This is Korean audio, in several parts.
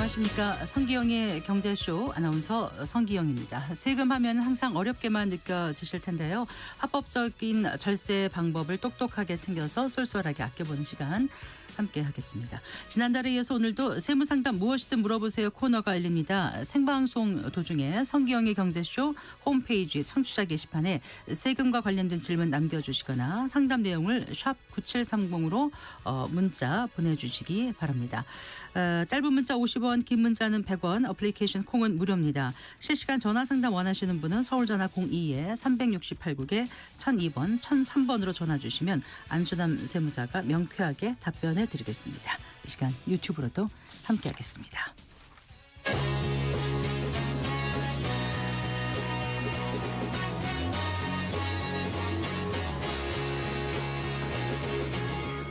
안녕하십니까. 성기영의 경제쇼 아나운서 성기영입니다. 세금하면 항상 어렵게만 느껴지실 텐데요. 합법적인 절세 방법을 똑똑하게 챙겨서 쏠쏠하게 아껴보는 시간 함께 하겠습니다. 지난달에 이어서 오늘도 세무상담 무엇이든 물어보세요 코너가 열립니다. 생방송 도중에 성기영의 경제쇼 홈페이지 청취자 게시판에 세금과 관련된 질문 남겨주시거나 상담 내용을 샵 9730으로 문자 보내주시기 바랍니다. 짧은 문자 50원, 긴 문자는 100원, 어플리케이션 콩은 무료입니다. 실시간 전화 상담 원하시는 분은 서울전화 02-368국에 1002번, 1003번으로 전화 주시면 안수남 세무사가 명쾌하게 답변해 드리겠습니다. 이 시간 유튜브로도 함께하겠습니다.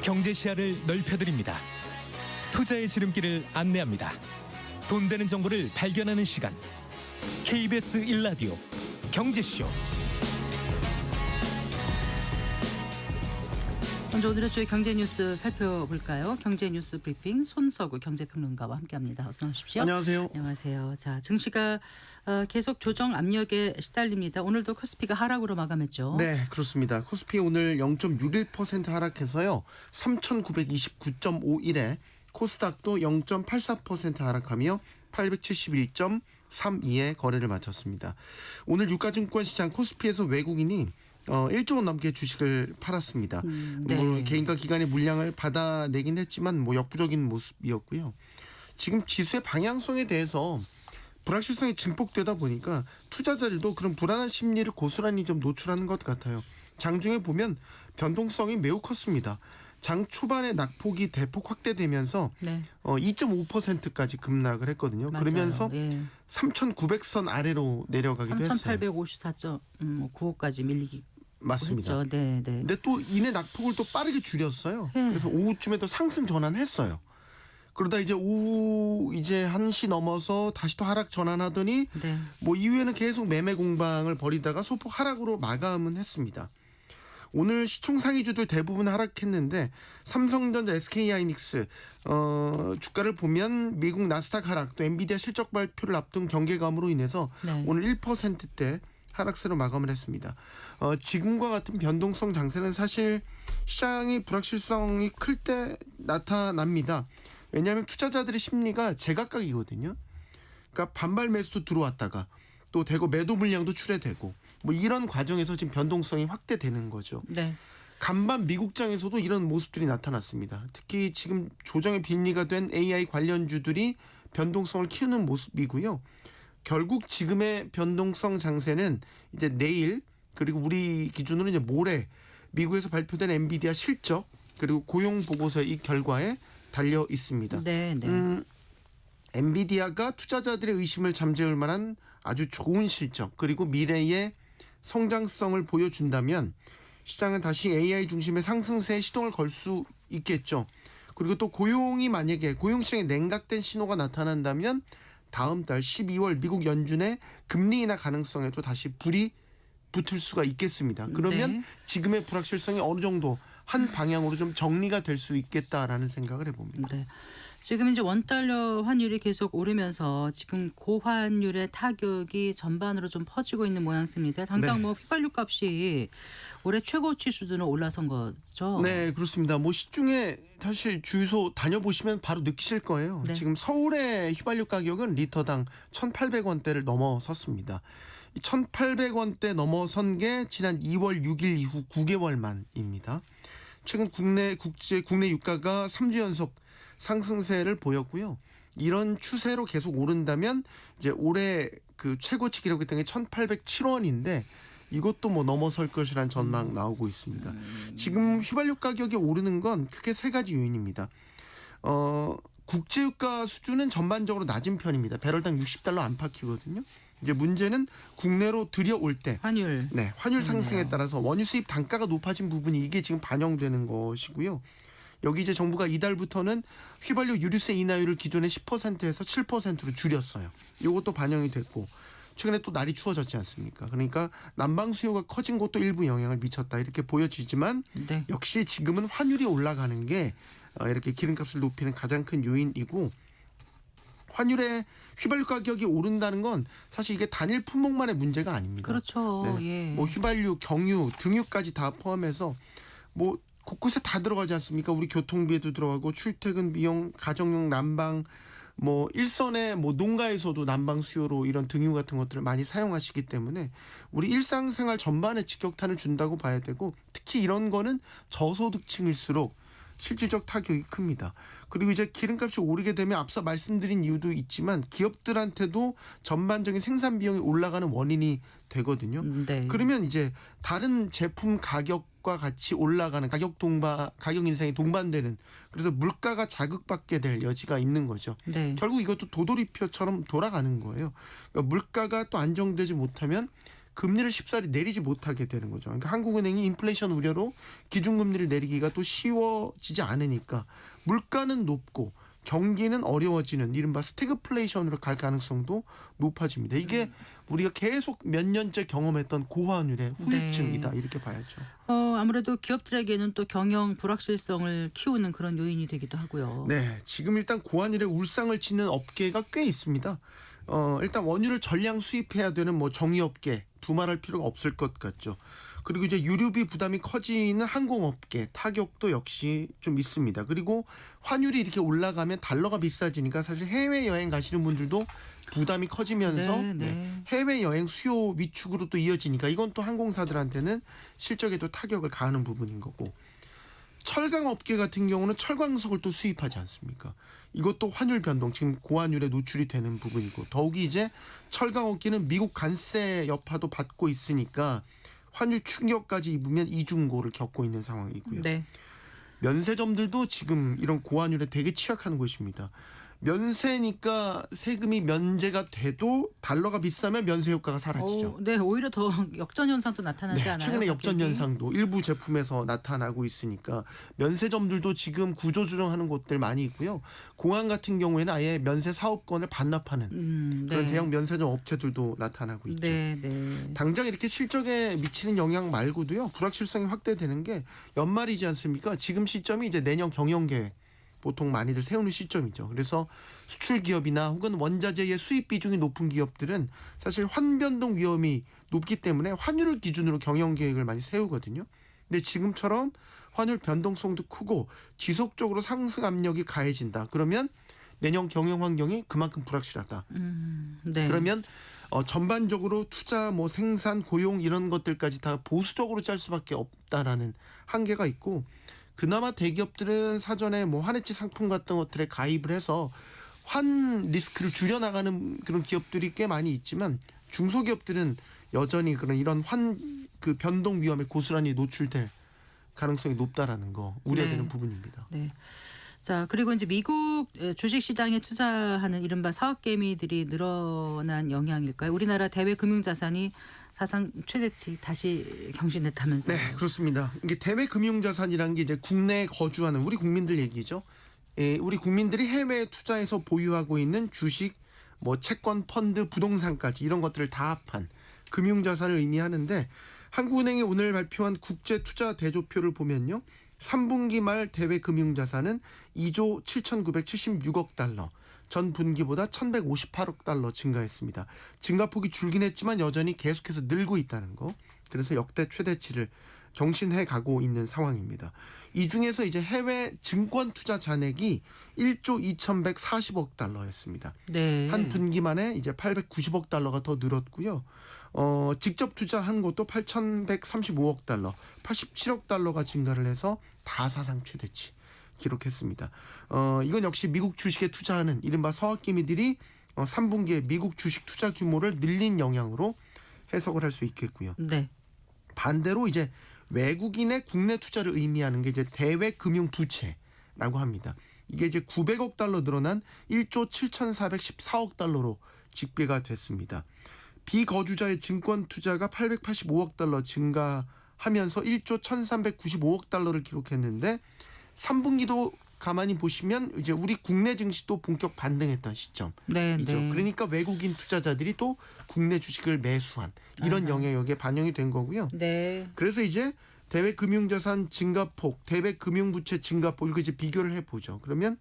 경제 시야를 넓혀드립니다. 투자의 지름길을 안내합니다. 돈 되는 정보를 발견하는 시간. KBS 1라디오 경제쇼. 먼저 오늘의 주요 경제 뉴스 살펴볼까요? 경제 뉴스 브리핑 손석우 경제평론가와 함께합니다. 어서 오십시오. 안녕하세요. 안녕하세요. 자, 증시가 계속 조정 압력에 시달립니다. 오늘도 코스피가 하락으로 마감했죠. 네, 그렇습니다. 코스피 오늘 0.61% 하락해서요. 3,929.51에 코스닥도 0.84% 하락하며 871.32에 거래를 마쳤습니다. 오늘 유가증권 시장 코스피에서 외국인이 1조 원 넘게 주식을 팔았습니다. 네. 개인과 기관의 물량을 받아내긴 했지만 역부족인 모습이었고요. 지금 지수의 방향성에 대해서 불확실성이 증폭되다 보니까 투자자들도 그런 불안한 심리를 고스란히 좀 노출하는 것 같아요. 장중에 보면 변동성이 매우 컸습니다. 장 초반에 낙폭이 대폭 확대되면서 네. 2.5%까지 급락을 했거든요. 맞아요. 그러면서 예. 3,900선 아래로 내려가기도 했어요. 3,854.95까지 밀리기 맞습니다. 했죠. 네, 네. 근데 또 이내 낙폭을 또 빠르게 줄였어요. 네. 그래서 오후쯤에 또 상승 전환했어요. 그러다 이제 오후 이제 1시 넘어서 다시 또 하락 전환하더니 네. 뭐 이후에는 계속 매매 공방을 벌이다가 소폭 하락으로 마감은 했습니다. 오늘 시총 상위주들 대부분 하락했는데 삼성전자, SK하이닉스 주가를 보면 미국 나스닥 하락, 또 엔비디아 실적 발표를 앞둔 경계감으로 인해서 네. 오늘 1%대 하락세로 마감을 했습니다. 지금과 같은 변동성 장세는 사실 시장의 불확실성이 클 때 나타납니다. 왜냐하면 투자자들의 심리가 제각각이거든요. 그러니까 반발 매수도 들어왔다가 또 대거 매도 물량도 출회되고 뭐 이런 과정에서 지금 변동성이 확대되는 거죠. 네. 간밤 미국장에서도 이런 모습들이 나타났습니다. 특히 지금 조정의 빈리가 된 AI 관련주들이 변동성을 키우는 모습이고요. 결국 지금의 변동성 장세는 이제 내일 그리고 우리 기준으로 이제 모레 미국에서 발표된 엔비디아 실적 그리고 고용 보고서의 이 결과에 달려 있습니다. 네, 네. 엔비디아가 투자자들의 의심을 잠재울 만한 아주 좋은 실적 그리고 미래의 성장성을 보여준다면 시장은 다시 AI 중심의 상승세에 시동을 걸 수 있겠죠. 그리고 또 고용이 만약에 고용시장에 냉각된 신호가 나타난다면 다음 달 12월 미국 연준의 금리 인하 가능성에도 다시 불이 붙을 수가 있겠습니다. 그러면 네. 지금의 불확실성이 어느 정도 한 방향으로 좀 정리가 될 수 있겠다라는 생각을 해봅니다. 네. 지금 이제 원달러 환율이 계속 오르면서 지금 고환율의 타격이 전반으로 좀 퍼지고 있는 모양새입니다. 당장 네. 뭐 휘발유 값이 올해 최고치 수준으로 올라선 거죠. 네, 그렇습니다. 뭐 시중에 사실 주유소 다녀보시면 바로 느끼실 거예요. 네. 지금 서울의 휘발유 가격은 리터당 1,800원대를 넘어섰습니다. 1,800원대 넘어선 게 지난 2월 6일 이후 9개월 만입니다. 최근 국내 유가가 3주 연속 상승세를 보였고요. 이런 추세로 계속 오른다면 이제 올해 그 최고치 기록했던 게 1,807원인데 이것도 뭐 넘어설 것이라는 전망 나오고 있습니다. 지금 휘발유 가격이 오르는 건 크게 세 가지 요인입니다. 국제유가 수준은 전반적으로 낮은 편입니다. 배럴당 60달러 안팎이거든요. 이제 문제는 국내로 들여올 때 환율. 네, 환율 상승에 따라서 원유 수입 단가가 높아진 부분이 이게 지금 반영되는 것이고요. 여기 이제 정부가 이달부터는 휘발유 유류세 인하율을 기존의 10%에서 7%로 줄였어요. 이것도 반영이 됐고 최근에 또 날이 추워졌지 않습니까? 그러니까 난방 수요가 커진 것도 일부 영향을 미쳤다 이렇게 보여지지만 네. 역시 지금은 환율이 올라가는 게 이렇게 기름값을 높이는 가장 큰 요인이고 환율의 휘발유 가격이 오른다는 건 사실 이게 단일 품목만의 문제가 아닙니다. 그렇죠. 네. 예. 뭐 휘발유, 경유, 등유까지 다 포함해서 뭐 곳곳에 다 들어가지 않습니까? 우리 교통비에도 들어가고 출퇴근 비용, 가정용 난방, 뭐 일선의 뭐 농가에서도 난방 수요로 이런 등유 같은 것들을 많이 사용하시기 때문에 우리 일상생활 전반에 직격탄을 준다고 봐야 되고, 특히 이런 거는 저소득층일수록 실질적 타격이 큽니다. 그리고 이제 기름값이 오르게 되면 앞서 말씀드린 이유도 있지만 기업들한테도 전반적인 생산 비용이 올라가는 원인이 되거든요. 네. 그러면 이제 다른 제품 가격과 같이 올라가는 가격 인상이 동반되는, 그래서 물가가 자극받게 될 여지가 있는 거죠. 네. 결국 이것도 도돌이표처럼 돌아가는 거예요. 그러니까 물가가 또 안정되지 못하면 금리를 쉽사리 내리지 못하게 되는 거죠. 그러니까 한국은행이 인플레이션 우려로 기준금리를 내리기가 또 쉬워지지 않으니까 물가는 높고 경기는 어려워지는 이른바 스태그플레이션으로 갈 가능성도 높아집니다. 이게 우리가 계속 몇 년째 경험했던 고환율의 후유증이다. 네. 이렇게 봐야죠. 아무래도 기업들에게는 또 경영 불확실성을 키우는 그런 요인이 되기도 하고요. 네, 지금 일단 고환율의 울상을 치는 업계가 꽤 있습니다. 일단 원유를 전량 수입해야 되는 뭐 정유업계 두말할 필요가 없을 것 같죠. 그리고 이제 유류비 부담이 커지는 항공업계 타격도 역시 좀 있습니다. 그리고 환율이 이렇게 올라가면 달러가 비싸지니까 사실 해외여행 가시는 분들도 부담이 커지면서 네. 해외여행 수요 위축으로 또 이어지니까 이건 또 항공사들한테는 실적에도 타격을 가하는 부분인 거고, 철강 업계 같은 경우는 철광석을 또 수입하지 않습니까? 이것도 환율 변동, 지금 고환율에 노출이 되는 부분이고, 더욱이 이제 철강 업계는 미국 관세 여파도 받고 있으니까 환율 충격까지 입으면 이중고를 겪고 있는 상황이고요. 네. 면세점들도 지금 이런 고환율에 되게 취약한 곳입니다. 면세니까 세금이 면제가 돼도 달러가 비싸면 면세 효과가 사라지죠. 네, 오히려 더 역전 현상도 나타나지 않아요? 최근에 역전 가격이? 현상도 일부 제품에서 나타나고 있으니까 면세점들도 지금 구조조정하는 곳들 많이 있고요. 공항 같은 경우에는 아예 면세 사업권을 반납하는 그런 네. 대형 면세점 업체들도 나타나고 있죠. 네. 당장 이렇게 실적에 미치는 영향 말고도요, 불확실성이 확대되는 게 연말이지 않습니까? 지금 시점이 이제 내년 경영계획 보통 많이들 세우는 시점이죠. 그래서 수출 기업이나 혹은 원자재의 수입 비중이 높은 기업들은 사실 환변동 위험이 높기 때문에 환율을 기준으로 경영 계획을 많이 세우거든요. 근데 지금처럼 환율 변동성도 크고 지속적으로 상승 압력이 가해진다. 그러면 내년 경영 환경이 그만큼 불확실하다. 네. 그러면 전반적으로 투자, 뭐 생산, 고용 이런 것들까지 다 보수적으로 짤 수밖에 없다라는 한계가 있고, 그나마 대기업들은 사전에 뭐 환해지 상품 같은 것들에 가입을 해서 환 리스크를 줄여나가는 그런 기업들이 꽤 많이 있지만, 중소기업들은 여전히 그런 이런 그 변동 위험에 고스란히 노출될 가능성이 높다라는 거 우려되는 네. 부분입니다. 네. 자, 그리고 이제 미국 주식 시장에 투자하는 이른바 사학개미들이 늘어난 영향일까요? 우리나라 대외 금융자산이 사상 최대치 다시 경신했다면서요? 네, 그렇습니다. 이게 대외 금융자산이라는 게 이제 국내에 거주하는 우리 국민들 얘기죠. 우리 국민들이 해외에 투자해서 보유하고 있는 주식, 뭐 채권, 펀드, 부동산까지 이런 것들을 다 합한 금융자산을 의미하는데, 한국은행이 오늘 발표한 국제투자대조표를 보면요, 3분기 말 대외 금융자산은 2조 7,976억 달러, 전 분기보다 1,158억 달러 증가했습니다. 증가폭이 줄긴 했지만 여전히 계속해서 늘고 있다는 거. 그래서 역대 최대치를 경신해 가고 있는 상황입니다. 이 중에서 이제 해외 증권 투자 잔액이 1조 2,140억 달러였습니다. 네. 한 분기 만에 이제 890억 달러가 더 늘었고요. 직접 투자한 것도 8,135억 달러, 87억 달러가 증가를 해서 다 사상 최대치 기록했습니다. 이건 역시 미국 주식에 투자하는 이른바 서학개미들이 3분기에 미국 주식 투자 규모를 늘린 영향으로 해석을 할 수 있겠고요. 네. 반대로 이제 외국인의 국내 투자를 의미하는 게 이제 대외 금융 부채라고 합니다. 이게 이제 900억 달러 늘어난 1조 7,414억 달러로 집계가 됐습니다. 비거주자의 증권 투자가 885억 달러 증가하면서 1조 1,395억 달러를 기록했는데, 3분기도 가만히 보시면 이제 우리 국내 증시도 본격 반등했던 시점이죠. 네. 그러니까 외국인 투자자들이 또 국내 주식을 매수한 이런 영향력에 반영이 된 거고요. 네. 그래서 이제 대외 금융자산 증가폭, 대외 금융부채 증가폭 이거 이제 비교를 해보죠. 그러면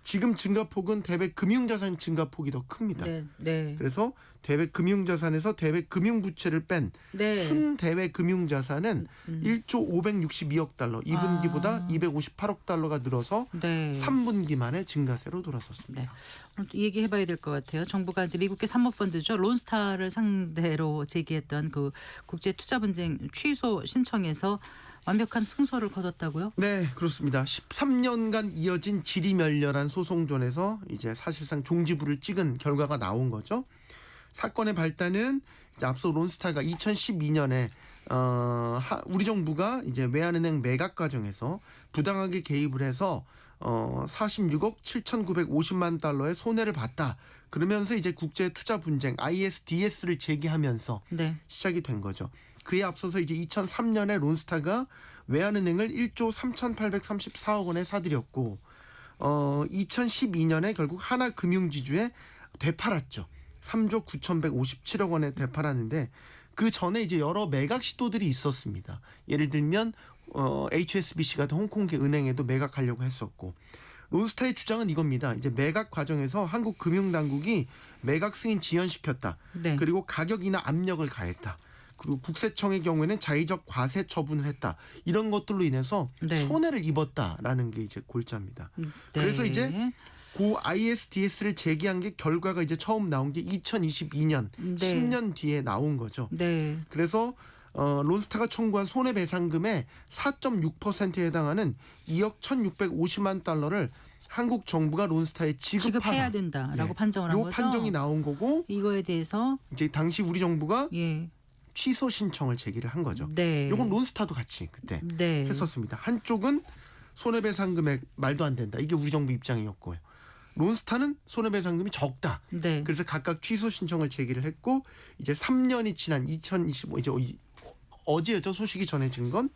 지금 증가폭은 대외 금융자산 증가폭이 더 큽니다. 네. 네. 그래서 대외 금융자산에서 대외 금융부채를 뺀 네. 순대외 금융자산은 1조 562억 달러, 2분기보다 258억 달러가 늘어서 네. 3분기 만에 증가세로 돌아섰습니다. 네. 오늘 또 얘기해봐야 될 것 같아요. 정부가 이제 미국계 사모펀드죠. 론스타를 상대로 제기했던 그 국제 투자 분쟁 취소 신청에서 완벽한 승소를 거뒀다고요? 네, 그렇습니다. 13년간 이어진 지리멸렬한 소송전에서 이제 사실상 종지부를 찍은 결과가 나온 거죠. 사건의 발단은 이제 앞서 론스타가 2012년에 우리 정부가 이제 외환은행 매각 과정에서 부당하게 개입을 해서 46억 7,950만 달러의 손해를 봤다. 그러면서 이제 국제 투자 분쟁 ISDS를 제기하면서 네. 시작이 된 거죠. 그에 앞서서 이제 2003년에 론스타가 외환은행을 1조 3,834억 원에 사들였고 2012년에 결국 하나금융지주에 되팔았죠. 3조 9,157억 원에 되팔았는데 그 전에 이제 여러 매각 시도들이 있었습니다. 예를 들면 HSBC 같은 홍콩계 은행에도 매각하려고 했었고 론스타의 주장은 이겁니다. 이제 매각 과정에서 한국 금융당국이 매각 승인 지연시켰다. 네. 그리고 가격이나 압력을 가했다. 그리고 국세청의 경우에는 자의적 과세 처분을 했다. 이런 것들로 인해서 네. 손해를 입었다라는 게 이제 골자입니다. 네. 그래서 이제 고 ISDS를 제기한 게 결과가 이제 처음 나온 게 2022년 네. 10년 뒤에 나온 거죠. 네. 그래서 론스타가 청구한 손해배상금의 4.6%에 해당하는 2억 1,650만 달러를 한국 정부가 론스타에 지급해야 지급하다. 된다라고 판정을 한 요 거죠. 판정이 나온 거고 이거에 대해서 이제 당시 우리 정부가 예. 취소 신청을 제기를 한 거죠. 네. 요건 론스타도 같이 그때 네. 했었습니다. 한쪽은 손해배상 금액 말도 안 된다. 이게 우리 정부 입장이었고요. 론스타는 손해배상금이 적다. 네. 그래서 각각 취소 신청을 제기를 했고 이제 3년이 지난 2025 이제 어제죠. 소식이 전해진 건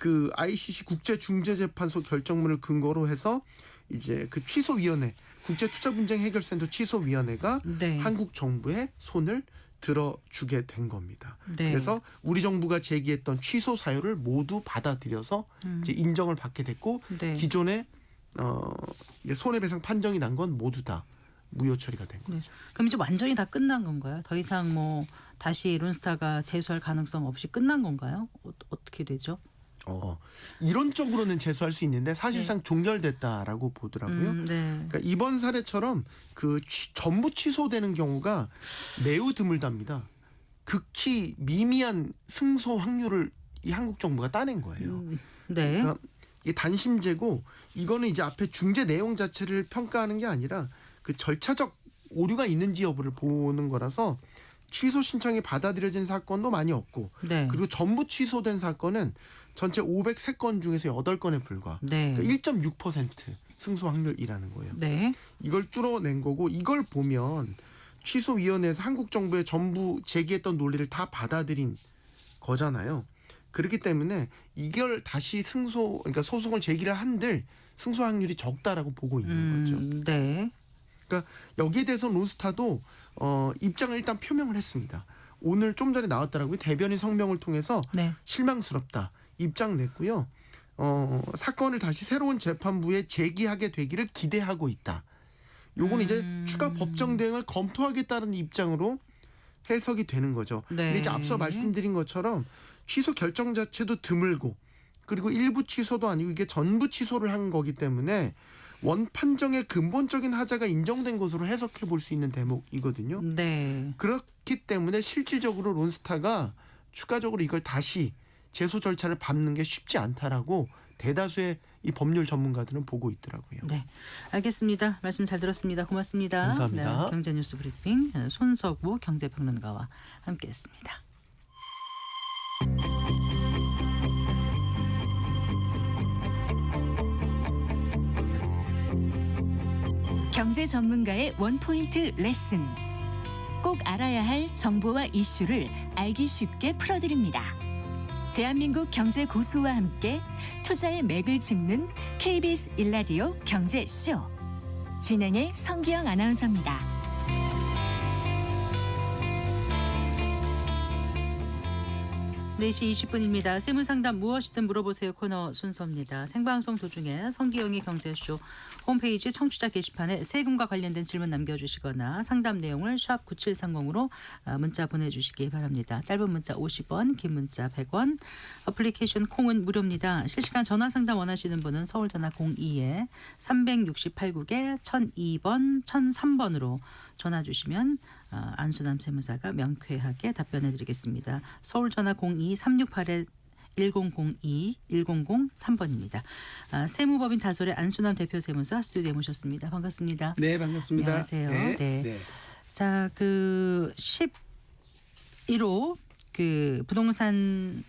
그 ICC 국제중재재판소 결정문을 근거로 해서 이제 그 취소위원회 국제투자분쟁해결센터 취소위원회가 네. 한국 정부의 손을 들어주게 된 겁니다. 네. 그래서 우리 정부가 제기했던 취소 사유를 모두 받아들여서 이제 인정을 받게 됐고 네. 기존에 이제 손해배상 판정이 난 건 모두 다 무효 처리가 된 거예요. 네. 그럼 이제 완전히 다 끝난 건가요? 더 이상 뭐 다시 론스타가 재수할 가능성 없이 끝난 건가요? 어떻게 되죠? 이론적으로는 재수할 수 있는데 사실상 종결됐다라고 보더라고요. 네. 그러니까 이번 사례처럼 그 전부 취소되는 경우가 매우 드물답니다. 극히 미미한 승소 확률을 이 한국 정부가 따낸 거예요. 네. 그러니까 이게 단심제고 이거는 이제 앞에 중재 내용 자체를 평가하는 게 아니라 그 절차적 오류가 있는지 여부를 보는 거라서 취소 신청이 받아들여진 사건도 많이 없고 네. 그리고 전부 취소된 사건은 전체 503건 중에서 8건에 불과 네. 그러니까 1.6% 승소 확률이라는 거예요. 네. 이걸 뚫어낸 거고 이걸 보면 취소위원회에서 한국 정부의 전부 제기했던 논리를 다 받아들인 거잖아요. 그렇기 때문에 이걸 다시 그러니까 소송을 제기를 한들 승소 확률이 적다라고 보고 있는 거죠. 네. 그러니까 여기에 대해서 론스타도 입장을 일단 표명을 했습니다. 오늘 좀 전에 나왔더라고요. 대변인 성명을 통해서 네. 실망스럽다 입장 냈고요. 사건을 다시 새로운 재판부에 제기하게 되기를 기대하고 있다. 요건 이제 추가 법정 대응을 검토하겠다는 입장으로 해석이 되는 거죠. 네. 근데 이제 앞서 말씀드린 것처럼 취소 결정 자체도 드물고 그리고 일부 취소도 아니고 이게 전부 취소를 한 거기 때문에 원 판정의 근본적인 하자가 인정된 것으로 해석해 볼 수 있는 대목이거든요. 네. 그렇기 때문에 실질적으로 론스타가 추가적으로 이걸 다시 제소 절차를 밟는 게 쉽지 않다라고 대다수의 이 법률 전문가들은 보고 있더라고요. 네. 알겠습니다. 말씀 잘 들었습니다. 고맙습니다. 감사합니다. 네, 경제뉴스 브리핑 손석우 경제평론가와 함께했습니다. 경제 전문가의 원포인트 레슨. 꼭 알아야 할 정보와 이슈를 알기 쉽게 풀어드립니다. 대한민국 경제 고수와 함께 투자의 맥을 짚는 KBS 1라디오 경제쇼. 진행의 성기영 아나운서입니다. 4시 20분입니다. 세무상담 무엇이든 물어보세요 코너 순서입니다. 생방송 도중에 성기영의 경제쇼 홈페이지 청취자 게시판에 세금과 관련된 질문 남겨주시거나 상담 내용을 샵 9730으로 문자 보내주시기 바랍니다. 짧은 문자 50원, 긴 문자 100원, 어플리케이션 콩은 무료입니다. 실시간 전화 상담 원하시는 분은 서울전화 02에 368국에 1002번, 1003번으로 전화 주시면 안수남 세무사가 명쾌하게 답변해 드리겠습니다. 서울전화 02-368에 1002 1003번입니다. 세무법인 다솔의 안수남 대표 세무사 스튜디오에 모셨습니다. 반갑습니다. 네, 반갑습니다. 안녕하세요. 네. 네. 네. 자, 그 11호 그 부동산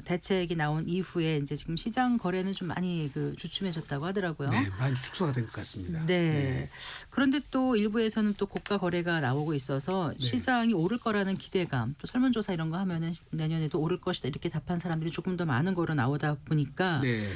대책이 나온 이후에 이제 지금 시장 거래는 좀 많이 그 주춤해졌다고 하더라고요. 네, 많이 축소가 된 것 같습니다. 네. 그런데 또 일부에서는 또 고가 거래가 나오고 있어서 네. 시장이 오를 거라는 기대감, 또 설문조사 이런 거 하면은 내년에도 오를 것이다 이렇게 답한 사람들이 조금 더 많은 거로 나오다 보니까 네.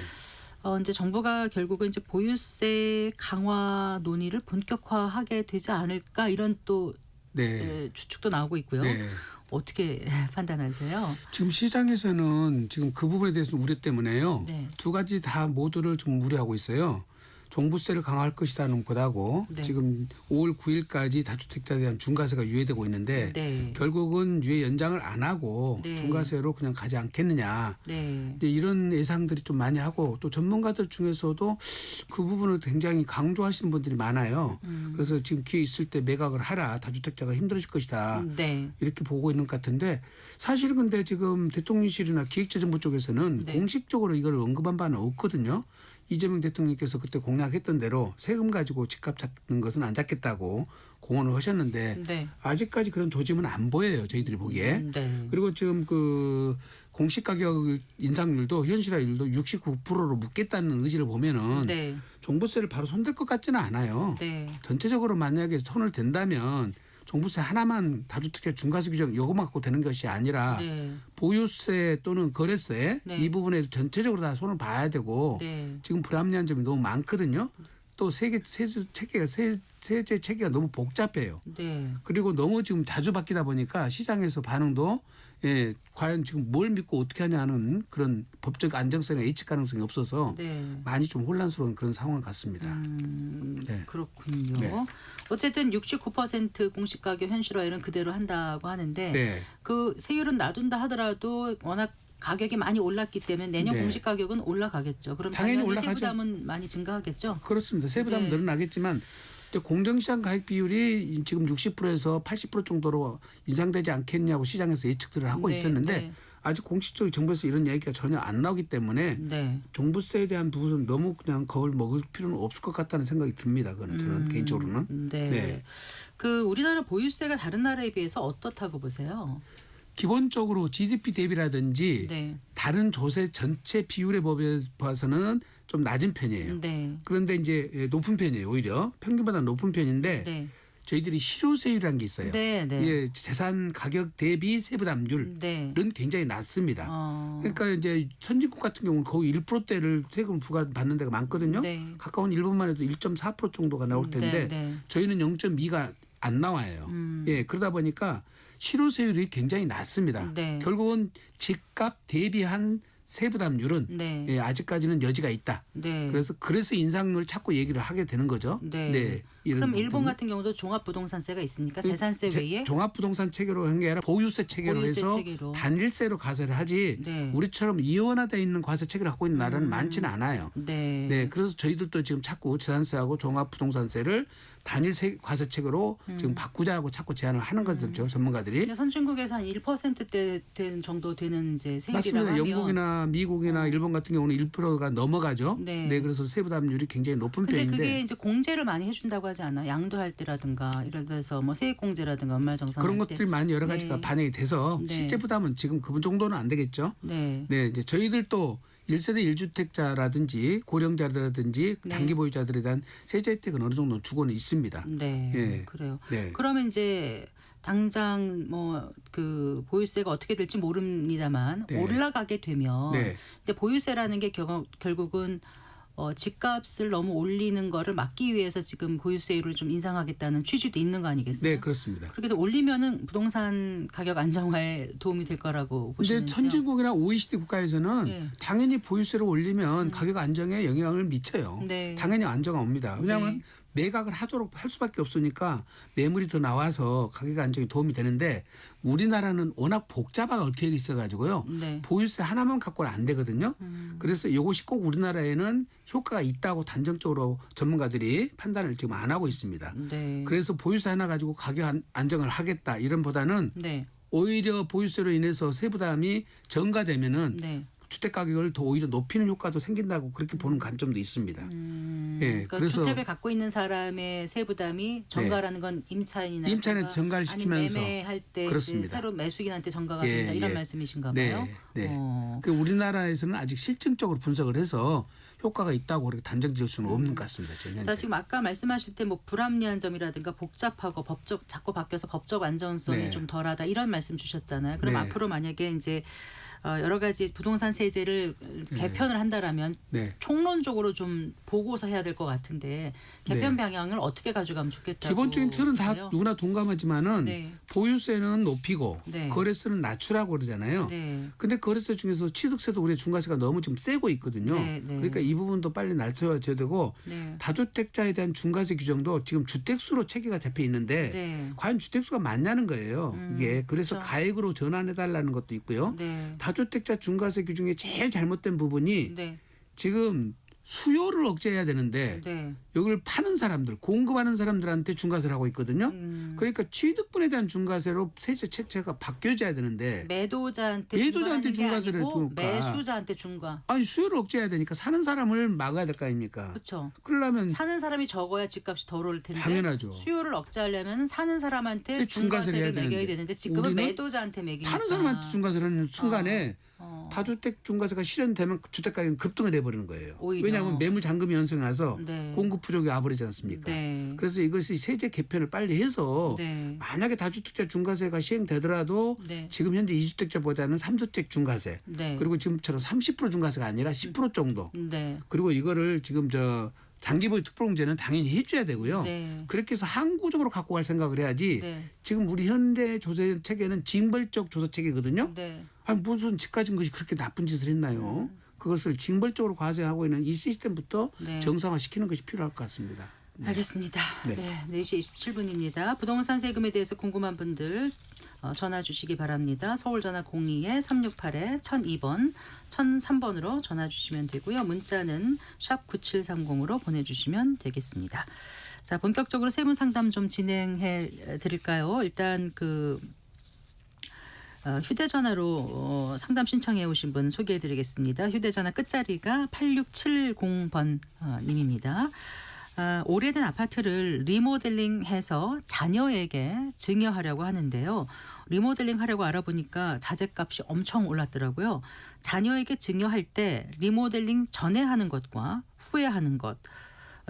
이제 정부가 결국은 이제 보유세 강화 논의를 본격화하게 되지 않을까 이런 또 네. 추측도 나오고 있고요. 네. 어떻게 판단하세요? 지금 시장에서는 지금 그 부분에 대해서 우려 때문에요. 네. 두 가지 다 모두를 좀 우려하고 있어요. 종부세를 강화할 것이다는 보다고 네. 지금 5월 9일까지 다주택자에 대한 중과세가 유예되고 있는데 네. 결국은 유예 연장을 안 하고 네. 중과세로 그냥 가지 않겠느냐. 네. 이제 이런 예상들이 좀 많이 하고 또 전문가들 중에서도 그 부분을 굉장히 강조하시는 분들이 많아요. 그래서 지금 기회 있을 때 매각을 하라. 다주택자가 힘들어질 것이다. 네. 이렇게 보고 있는 것 같은데 사실은 근데 지금 대통령실이나 기획재정부 쪽에서는 네. 공식적으로 이걸 언급한 바는 없거든요. 이재명 대통령께서 그때 공약했던 대로 세금 가지고 집값 잡는 것은 안 잡겠다고 공언을 하셨는데 네. 아직까지 그런 조짐은 안 보여요. 저희들이 보기에. 네. 그리고 지금 그 공시 가격 인상률도 현실화율도 69%로 묶겠다는 의지를 보면은 네. 종부세를 바로 손댈 것 같지는 않아요. 네. 전체적으로 만약에 손을 댄다면 종부세 하나만 다주택자 중과세 규정 요거만 갖고 되는 것이 아니라 네. 보유세 또는 거래세 네. 이 부분에 전체적으로 다 손을 봐야 되고 네. 지금 불합리한 점이 너무 많거든요. 또 세제 체계가 너무 복잡해요. 네. 그리고 너무 지금 자주 바뀌다 보니까 시장에서 반응도 예, 과연 지금 뭘 믿고 어떻게 하냐는 그런 법적 안정성이나 예측 가능성이 없어서 네. 많이 좀 혼란스러운 그런 상황 같습니다. 네. 그렇군요. 네. 어쨌든 69% 공시가격 현실화율은 그대로 한다고 하는데 네. 그 세율은 놔둔다 하더라도 워낙 가격이 많이 올랐기 때문에 내년 네. 공시가격은 올라가겠죠. 그럼 당연히 당연히 올라가죠. 세부담은 많이 증가하겠죠. 그렇습니다. 세부담은 네. 늘어나겠지만 공정시장 가액 비율이 지금 60%에서 80% 정도로 인상되지 않겠냐고 시장에서 예측들을 하고 네, 있었는데 네. 아직 공식적인 정부에서 이런 얘기가 전혀 안 나오기 때문에 네. 종부세에 대한 부분은 너무 그냥 겁을 먹을 필요는 없을 것 같다는 생각이 듭니다. 그거는 저는 개인적으로는. 네. 네. 그 우리나라 보유세가 다른 나라에 비해서 어떻다고 보세요? 기본적으로 GDP 대비라든지 네. 다른 조세 전체 비율에 봐서는 좀 낮은 편이에요. 네. 그런데 이제 높은 편이에요. 오히려 평균보다 높은 편인데 네. 저희들이 실효세율이라는 게 있어요. 네. 네. 이게 재산 가격 대비 세부담률은 네. 굉장히 낮습니다. 어. 그러니까 이제 선진국 같은 경우는 거의 1%대를 세금 부과받는 데가 많거든요. 네. 가까운 일본만 해도 1.4% 정도가 나올 텐데 네. 저희는 0.2가 안 나와요. 예, 그러다 보니까 실효세율이 굉장히 낮습니다. 네. 결국은 집값 대비한 세부담률은 네. 예, 아직까지는 여지가 있다. 네. 그래서 인상률 자꾸 얘기를 하게 되는 거죠. 네. 이런 그럼 일본 부분. 같은 경우도 종합부동산세가 있으니까 재산세 외에 종합부동산 체계로 한 게 아니라 보유세 체계로 보유세 해서 체계로. 단일세로 과세를 하지 네. 우리처럼 이원화되어 있는 과세 체계를 갖고 있는 나라는 많지는 않아요. 네. 네, 그래서 저희들도 지금 자꾸 재산세하고 종합부동산세를 단일세 과세책으로 지금 바꾸자고 자꾸 제안을 하는 거죠 전문가들이. 근데 선진국에서 한 1%대 정도 되는 이제 세율이라고 맞습니다. 하면 영국이나 미국이나 일본 같은 경우는 1%가 넘어가죠. 네. 그래서 세부담률이 굉장히 높은 근데 편인데 그게 이제 공제를 많이 해준다고 하지 않아? 양도할 때라든가 이런 데서 뭐 세액공제라든가 연말정산 그런 것들이 많이 여러 가지가 네. 반영이 돼서 네. 실제 부담은 지금 그 정도는 안 되겠죠. 네. 네, 이제 저희들도 1세대 1주택자라든지 고령자라든지 네. 단기 보유자들에 대한 세제 혜택은 어느 정도 주고는 있습니다. 네. 예. 그래요. 네. 그러면 이제 당장 뭐 그 보유세가 어떻게 될지 모릅니다만 네. 올라가게 되면 네. 이제 보유세라는 게 결국은 집값을 너무 올리는 거를 막기 위해서 지금 보유세율을 좀 인상하겠다는 취지도 있는 거 아니겠어요? 네, 그렇습니다. 그렇게 올리면은 부동산 가격 안정화에 도움이 될 거라고 근데 보시는지요? 선진국이나 OECD 국가에서는 네. 당연히 보유세를 올리면 가격 안정에 영향을 미쳐요. 네. 당연히 안정화 옵니다. 왜냐하면 네. 매각을 하도록 할 수밖에 없으니까 매물이 더 나와서 가격 안정에 도움이 되는데 우리나라는 워낙 복잡하게 얽혀 있어가지고요. 네. 보유세 하나만 갖고는 안 되거든요. 그래서 이것이 꼭 우리나라에는 효과가 있다고 단정적으로 전문가들이 판단을 지금 안 하고 있습니다. 네. 그래서 보유세 하나 가지고 가격 안정을 하겠다 이런보다는 네. 오히려 보유세로 인해서 세부담이 전가되면은 네. 주택 가격을 더 오히려 높이는 효과도 생긴다고 그렇게 보는 관점도 있습니다. 예, 그러니까 그래서 주택을 갖고 있는 사람의 세부담이 전가라는 건 임차인이나 임차인한테 전가를 시키면서 아니면 매매할 때 그렇습니다. 새로 매수인한테 전가가 예, 된다 이런 예. 말씀이신가 네, 봐요. 네. 어. 그 우리나라에서는 아직 실증적으로 분석을 해서 효과가 있다고 그렇게 단정 지을 수는 없는 것 같습니다. 지금 현재. 자, 지금 아까 말씀하실 때 뭐 불합리한 점이라든가 복잡하고 법적 자꾸 바뀌어서 법적 안전성이 네. 좀 덜하다 이런 말씀 주셨잖아요. 그럼 네. 앞으로 만약에 이제 여러 가지 부동산 세제를 개편을 한다라면 네. 총론적으로 좀 보고서 해야 될 것 같은데 개편 방향을 어떻게 가져가면 좋겠다고 기본적인 틀은 다 보세요? 누구나 동감하지만은 네. 보유세는 높이고 네. 거래세는 낮추라고 그러잖아요. 네. 근데 거래세 중에서 취득세도 우리 중과세가 너무 지금 세고 있거든요. 네, 네. 그러니까 이 부분도 빨리 낮춰야 되고 네. 다주택자에 대한 중과세 규정도 지금 주택수로 체계가 잡혀 있는데 네. 과연 주택수가 맞냐는 거예요. 이게 그래서 그렇죠. 가액으로 전환해달라는 것도 있고요. 네. 다주택자 중과세 규정의 제일 잘못된 부분이 네. 지금 수요를 억제해야 되는데 네. 여기를 파는 사람들, 공급하는 사람들한테 중과세를 하고 있거든요. 그러니까 취득분에 대한 중과세로 세제 체계가 바뀌어져야 되는데 매도자한테 매도자한테 중과하는 게 중과세를 아니고 주니까. 매수자한테 중과. 아니 수요를 억제해야 되니까 사는 사람을 막아야 될 거 아닙니까? 그렇죠. 그러려면 사는 사람이 적어야 집값이 덜 오를 텐데 당연하죠. 수요를 억제하려면 사는 사람한테 근데 중과세를 해야 중과세를 매겨야 되는데 되는데 지금은 우리는 매도자한테 매기니까 파는 사람한테 중과세를 하는 순간에 다주택 중과세가 실현되면 주택 가격은 급등을 해버리는 거예요. 오히려. 왜냐하면 매물 잔금이 연성이 와서 네. 공급 부족이 와버리지 않습니까? 네. 그래서 이것이 세제 개편을 빨리 해서 네. 만약에 다주택자 중과세가 시행되더라도 네. 지금 현재 2주택자보다는 3주택 중과세 네. 그리고 지금처럼 30% 중과세가 아니라 10% 정도 네. 그리고 이거를 지금 장기보유 특별공제는 당연히 해줘야 되고요. 네. 그렇게 해서 항구적으로 갖고 갈 생각을 해야지 네. 지금 우리 현대 조세 체계는 징벌적 조세 체계거든요. 네. 아니 무슨 집 가진 것이 그렇게 나쁜 짓을 했나요? 그것을 징벌적으로 과세하고 있는 이 시스템부터 네. 정상화시키는 것이 필요할 것 같습니다. 알겠습니다. 네. 네. 4시 27분입니다. 부동산 세금에 대해서 궁금한 분들 전화 주시기 바랍니다. 서울 전화 02-368-1002번, 1003번으로 전화 주시면 되고요. 문자는 샵 9730으로 보내주시면 되겠습니다. 자, 본격적으로 세무 상담 좀 진행해 드릴까요? 일단 휴대전화로 상담 신청해 오신 분 소개해 드리겠습니다. 휴대전화 끝자리가 8670번 님입니다. 오래된 아파트를 리모델링해서 자녀에게 증여하려고 하는데요. 리모델링 하려고 알아보니까 자재값이 엄청 올랐더라고요. 자녀에게 증여할 때 리모델링 전에 하는 것과 후에 하는 것,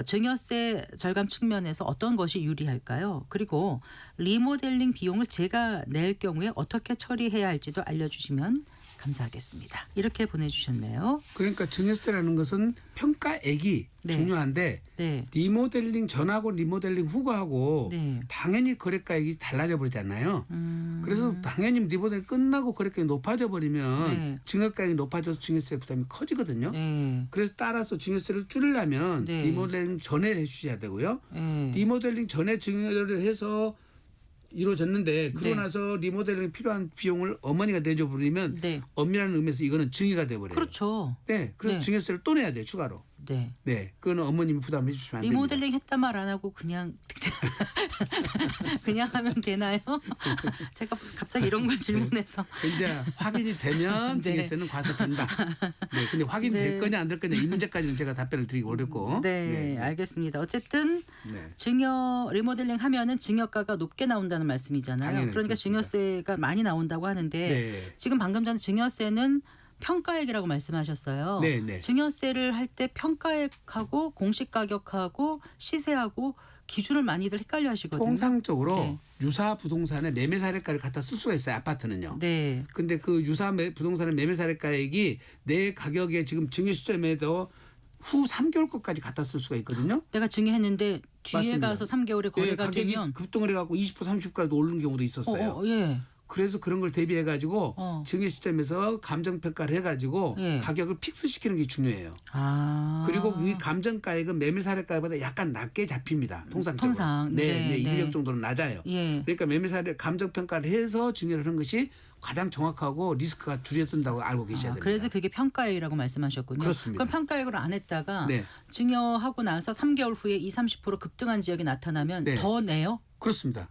증여세 절감 측면에서 어떤 것이 유리할까요? 그리고 리모델링 비용을 제가 낼 경우에 어떻게 처리해야 할지도 알려주시면 감사하겠습니다. 이렇게 보내주셨네요. 그러니까 증여세라는 것은 평가액이 네. 중요한데 네. 리모델링 전하고 리모델링 후하고 네. 당연히 거래가액이 달라져 버리잖아요. 그래서 당연히 리모델링 끝나고 거래가액이 높아져 버리면 네. 증여가액이 높아져서 증여세 부담이 커지거든요. 네. 그래서 따라서 증여세를 줄이려면 네. 리모델링 전에 해주셔야 되고요. 네. 리모델링 전에 증여를 해서 이루어졌는데 그러고 네. 나서 리모델링 필요한 비용을 어머니가 내줘 버리면 네. 엄밀한 의미에서 이거는 증여가 돼 버려요. 그렇죠. 네, 그래서 네. 증여세를 또 내야 돼요, 추가로. 네. 네, 그거는 어머님이 부담해 주시면 안 됩니다. 리모델링 했단 말 안 하고 그냥 그냥 하면 되나요? 제가 갑자기 이런 걸 질문해서 이제 확인이 되면 네. 증여세는 과세된다. 네, 근데 확인될 네. 거냐 안 될 거냐 이 문제까지는 제가 답변을 드리기 어렵고. 네, 알겠습니다. 어쨌든 네. 증여 리모델링 하면은 증여가가 높게 나온다는 말씀이잖아요. 당연히 그러니까 그렇습니다. 증여세가 많이 나온다고 하는데 네. 지금 방금 전에 증여세는 평가액이라고 말씀하셨어요. 네, 네. 증여세를 할 때 평가액하고 공시가격하고 시세하고 기준을 많이들 헷갈려 하시거든요. 통상적으로 네. 유사 부동산의 매매 사례가를 갖다 쓸 수가 있어요. 아파트는요. 네. 근데 그 유사 부동산의 매매 사례가액이 내 가격에 지금 증여 시점에도 후 3개월 것까지 갖다 쓸 수가 있거든요. 내가 증여했는데 뒤에 맞습니다. 가서 3개월에 거래가 가격이 되면 급등을 해갖고 20% 30%까지도 오르는 경우도 있었어요. 예. 그래서 그런 걸 대비해가지고 증여 시점에서 감정평가를 해가지고 예. 가격을 픽스시키는 게 중요해요. 아. 그리고 이 감정가액은 매매사례가보다 약간 낮게 잡힙니다. 통상적으로. 통상. 네, 네, 1억 네. 정도는 낮아요. 예. 그러니까 매매사례 감정평가를 해서 증여를 하는 것이 가장 정확하고 리스크가 줄어든다고 알고 계셔야 됩니다. 그래서 그게 평가액이라고 말씀하셨군요. 그렇습니다. 그럼 평가액으로 안 했다가 네. 증여하고 나서 3개월 후에 20-30% 급등한 지역이 나타나면 네. 더 내요? 그렇습니다.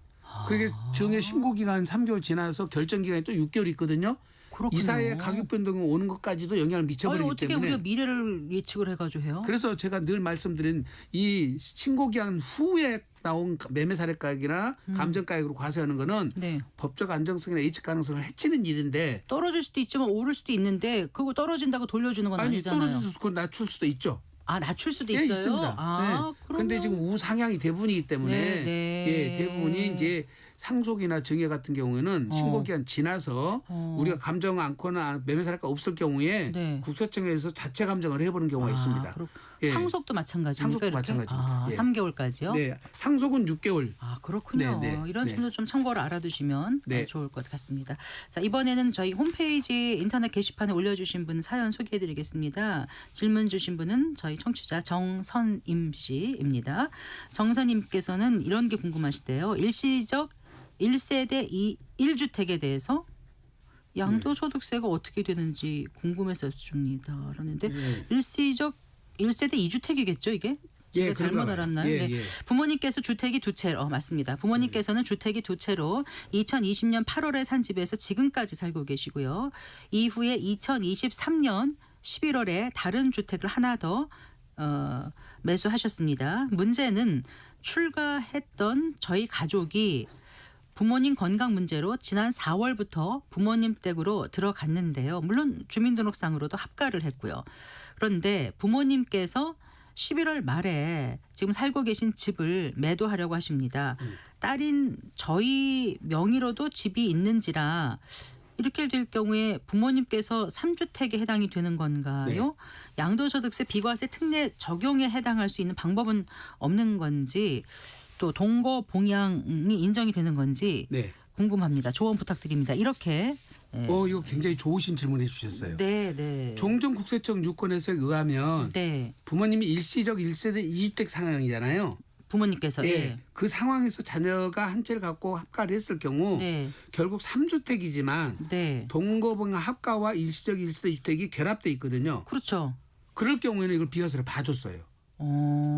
그게 증여 신고 기간 3개월 지나서 결정 기간이 또 6개월 있거든요. 그렇군요. 이 사이에 가격 변동이 오는 것까지도 영향을 미쳐버리기 어떻게 때문에 우리가 미래를 예측을 해가지고 해요? 그래서 제가 늘 말씀드린 이 신고 기한 후에 나온 매매 사례 가격이나 감정 가격으로 과세하는 거는 네. 법적 법적 안정성이나 예측 가능성을 해치는 일인데 떨어질 수도 있지만 오를 수도 있는데 그거 떨어진다고 돌려주는 건 아니 아니잖아요. 떨어져서 그걸 낮출 수도 있죠. 아 낮출 수도 예, 있어요. 있습니다. 아 네. 그러면 근데 지금 우상향이 대부분이기 때문에 네, 네. 예, 대부분이 이제 상속이나 증여 같은 경우에는 신고 기한 지나서 우리가 감정 않거나 매매 사례가 없을 경우에 네. 국세청에서 자체 감정을 해보는 경우가 있습니다. 예. 상속도 마찬가지입니까? 상속도 이렇게? 마찬가지입니다. 예. 3개월까지요? 네, 상속은 6개월. 아 그렇군요. 네, 네, 이런 네. 점도 좀 참고를 알아두시면 네. 좋을 것 같습니다. 자 이번에는 저희 홈페이지 인터넷 게시판에 올려주신 분 사연 소개해드리겠습니다. 질문 주신 분은 저희 청취자 정선임 씨입니다. 정선임께서는 이런 게 궁금하시대요. 일시적 1세대 1주택에 대해서 양도소득세가 어떻게 되는지 궁금했었습니다. 그러는데 네. 일시적 1세대 2주택이겠죠 이게? 제가 예, 잘못 그런가 봐요. 알았나요? 예, 네. 예. 부모님께서 주택이 두 채로 맞습니다. 부모님께서는 주택이 두 채로 2020년 8월에 산 집에서 지금까지 살고 계시고요. 이후에 2023년 11월에 다른 주택을 하나 더 매수하셨습니다. 문제는 출가했던 저희 가족이 부모님 건강 문제로 지난 4월부터 부모님 댁으로 들어갔는데요. 물론 주민등록상으로도 합가를 했고요. 그런데 부모님께서 11월 말에 지금 살고 계신 집을 매도하려고 하십니다. 딸인 저희 명의로도 집이 있는지라 이렇게 될 경우에 부모님께서 3주택에 해당이 되는 건가요? 양도소득세 비과세 특례 적용에 해당할 수 있는 방법은 없는 건지 또 동거 봉양이 인정이 되는 건지 네. 궁금합니다. 조언 부탁드립니다. 이렇게 이거 굉장히 좋으신 질문해 주셨어요. 네, 네. 종전 국세청 유권에서 의하면 네. 부모님이 일시적 1세대 2주택 상황이잖아요. 부모님께서 예. 그 상황에서 자녀가 한 채를 갖고 합가를 했을 경우 네. 결국 3주택이지만 네. 동거봉 합가와 일시적 1세대 주택이 결합돼 있거든요. 그렇죠. 그럴 경우에는 이걸 비과세를 봐줬어요.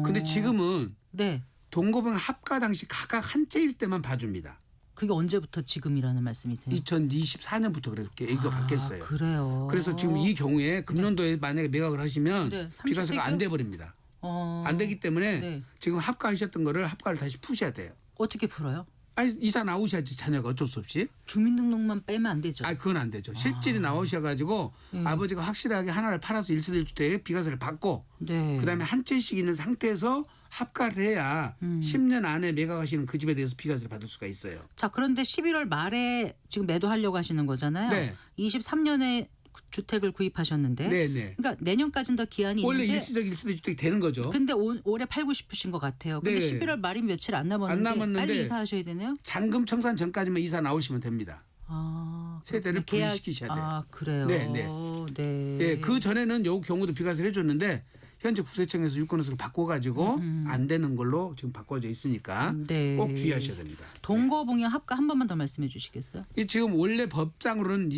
근데 지금은 네. 동거봉 합가 당시 각각 한 채일 때만 봐줍니다. 그게 언제부터 지금이라는 말씀이세요? 2024년부터 그렇게 얘기가 바뀌었어요. 그래요. 그래서 지금 이 경우에 금년도에 만약에 매각을 하시면 네, 비과세가 안 30대요? 돼 버립니다. 어, 안 되기 때문에 네. 지금 합가하셨던 거를 합가를 다시 푸셔야 돼요. 어떻게 풀어요? 아니 이사 나오셔야지 자녀가 어쩔 수 없이. 주민등록만 빼면 안 되죠. 아 그건 안 되죠. 실질이 나오셔가지고 아버지가 확실하게 하나를 팔아서 1세대 주택에 비과세를 받고 네. 그다음에 한 채씩 있는 상태에서 합가를 해야 10년 안에 매각하시는 그 집에 대해서 비과세를 받을 수가 있어요. 자, 그런데 11월 말에 지금 매도하려고 하시는 거잖아요. 네. 23년에 주택을 구입하셨는데 네네. 그러니까 내년까지는 더 기한이 원래 있는데 일시적 1세대 주택이 되는 거죠. 근데 올해 팔고 싶으신 것 같아요. 근데 네. 11월 말이 며칠 안 남았는데, 안 남았는데 빨리 이사하셔야 되네요. 잔금 청산 전까지만 이사 나오시면 됩니다. 아, 세대를 그렇군요. 분리시키셔야 돼요. 아, 그래요. 네, 네. 네. 예, 그 전에는 요 경우도 비과세를 해줬는데 현재 국세청에서 유권호수를 바꿔가지고 안 되는 걸로 지금 바꿔져 있으니까 네. 꼭 주의하셔야 됩니다. 동거봉양 합가 한 번만 더 말씀해 주시겠어요? 이 지금 원래 법상으로는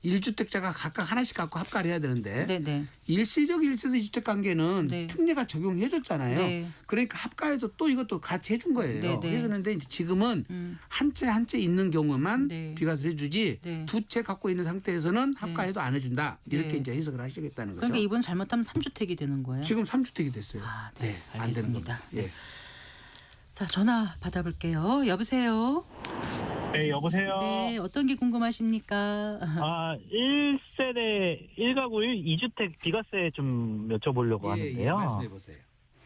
1주택자가 각각 하나씩 갖고 합가를 해야 되는데 네네. 일시적 1세대 주택 관계는 네. 특례가 적용해줬잖아요. 네. 그러니까 합가에도 또 이것도 같이 해준 거예요. 네, 네. 해주는데 이제 지금은 한 채 있는 경우만 네. 비과세를 해주지 네. 두 채 갖고 있는 상태에서는 합가해도 안 해준다. 이렇게 네. 이제 해석을 하시겠다는 거죠. 그러니까 이번 잘못하면 3주택이 되는 거예요. 지금 3주택이 됐어요. 아, 네. 안 되는 알겠습니다. 겁니다. 예. 자, 전화 받아볼게요. 여보세요. 네, 여보세요. 네, 어떤 게 궁금하십니까? 아, 1세대 1가구 2주택 비과세 좀 여쭤보려고 예, 하는데요. 말씀해 보세요.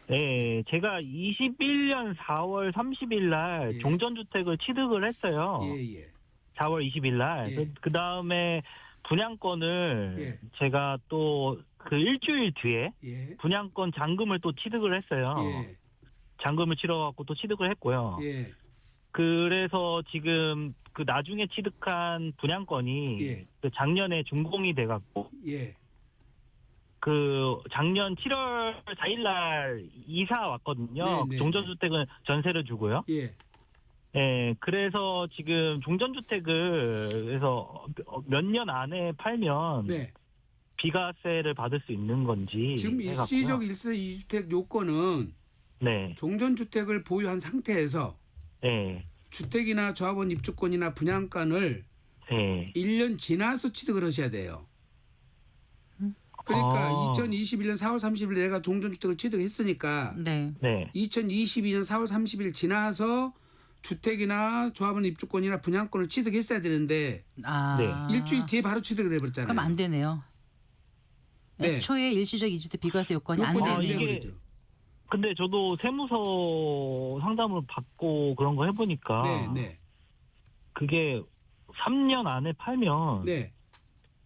네, 제가 21년 4월 30일 날 예. 종전주택을 취득을 했어요. 예, 예. 4월 20일 날. 예. 그 다음에 분양권을 예. 제가 또 그 일주일 뒤에 예. 분양권 잔금을 또 취득을 했어요. 예. 잔금을 치러갖고 또 취득을 했고요. 예. 그래서 지금 그 나중에 취득한 분양권이 예. 그 작년에 준공이 돼갖고 예. 그 작년 7월 4일날 이사 왔거든요. 네, 네, 종전주택은 전세를 주고요. 예. 예, 그래서 지금 종전주택을 해서 몇 년 안에 팔면 네. 비과세를 받을 수 있는 건지 지금 해갖고요. 일시적 1세 2주택 요건은 네, 종전주택을 보유한 상태에서 네, 주택이나 조합원 입주권이나 분양권을 네. 1년 지나서 취득을 하셔야 돼요. 그러니까 아. 2021년 4월 30일 내가 종전주택을 취득했으니까 네. 네. 2022년 4월 30일 지나서 주택이나 조합원 입주권이나 분양권을 취득했어야 되는데 아. 네. 일주일 뒤에 바로 취득을 해버렸잖아요. 그럼 안 되네요. 네. 애초에 일시적 이주택 비과세 요건이 안 요건이 아, 안 되네요. 이게- 되버리죠. 근데 저도 세무서 상담을 받고 그런 거 해보니까 네, 네, 그게 3년 안에 팔면 네.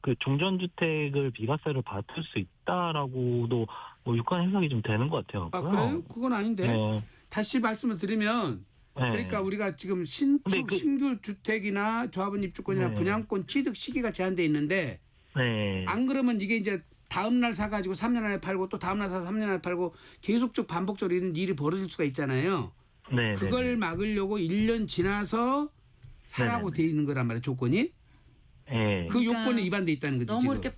그 종전주택을 비과세를 받을 수 있다라고도 뭐 유권 해석이 좀 되는 것 같아요. 아 그래요? 그건 아닌데. 네. 다시 말씀을 드리면 네. 그러니까 우리가 지금 근데 그- 신규 주택이나 조합원 입주권이나 네. 분양권 취득 시기가 제한돼 있는데 네. 안 그러면 이게 이제 다음 날 사가지고 3년 안에 팔고 또 다음 날 사서 3년 안에 팔고 계속적 반복적으로 이런 일이 벌어질 수가 있잖아요. 네. 그걸 막으려고 1년 지나서 사라고 네네. 돼 있는 거란 말이에요. 조건이. 네. 그 그러니까 요건에 위반돼 있다는 거지 너무 지금. 이렇게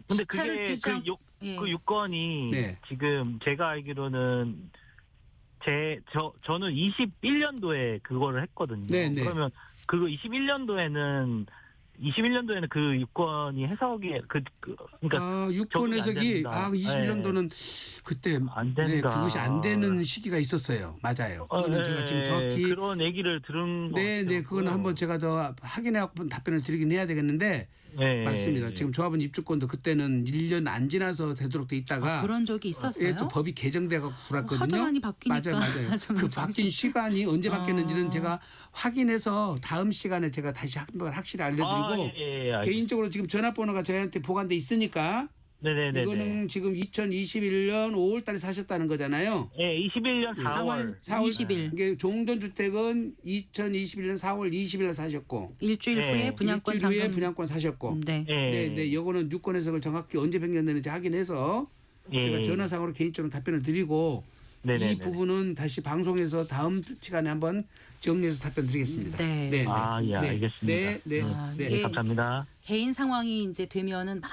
근데 시차를 그게 두지 않- 예. 그 유권이 네. 지금 제가 알기로는 저는 21년도에 그거를 했거든요. 네, 네. 그러면 그거 21년도에는 그 유권이 해석이 그러니까 아, 유권 적용이 안 해석이 됩니다. 아 21년도는 그때 안 네, 된다. 그것이 안 되는 시기가 있었어요. 맞아요. 그거는 제가 지금 정확히 그런 얘기를 들은 것 네, 같아요. 네, 그거는 한번 제가 더 확인해갖고 답변을 드리긴 해야 되겠는데 네. 맞습니다. 지금 조합원 입주권도 그때는 1년 안 지나서 되도록 돼 있다가 그런 적이 있었어요. 예, 또 법이 개정돼서 들어왔거든요. 하도 많이 바뀌니까. 맞아요. 좀 그 정신- 바뀐 시간이 언제 바뀌었는지는 어. 제가 확인해서 다음 시간에 제가 다시 한번 확실히 알려드리고 알겠습니다. 개인적으로 지금 전화번호가 저희한테 보관돼 있으니까 네네네. 이거는 지금 2021년 5월달에 사셨다는 거잖아요. 네, 21년 4월. 4월 20일 이게 종전주택은 2021년 4월 20일에 사셨고 일주일 네. 후에 분양권 일주일 후에 잔금. 분양권 사셨고 네. 네, 네, 요거는 유권 해석을 정확히 언제 변경되는지 확인해서 제가 전화상으로 개인적으로 답변을 드리고 네네네. 이 부분은 다시 방송에서 다음 시간에 한번 정리해서 답변 드리겠습니다. 네. 네, 아, 예, 알겠습니다. 네, 네, 아, 네. 이게 감사합니다. 개인 상황이 이제 되면은 막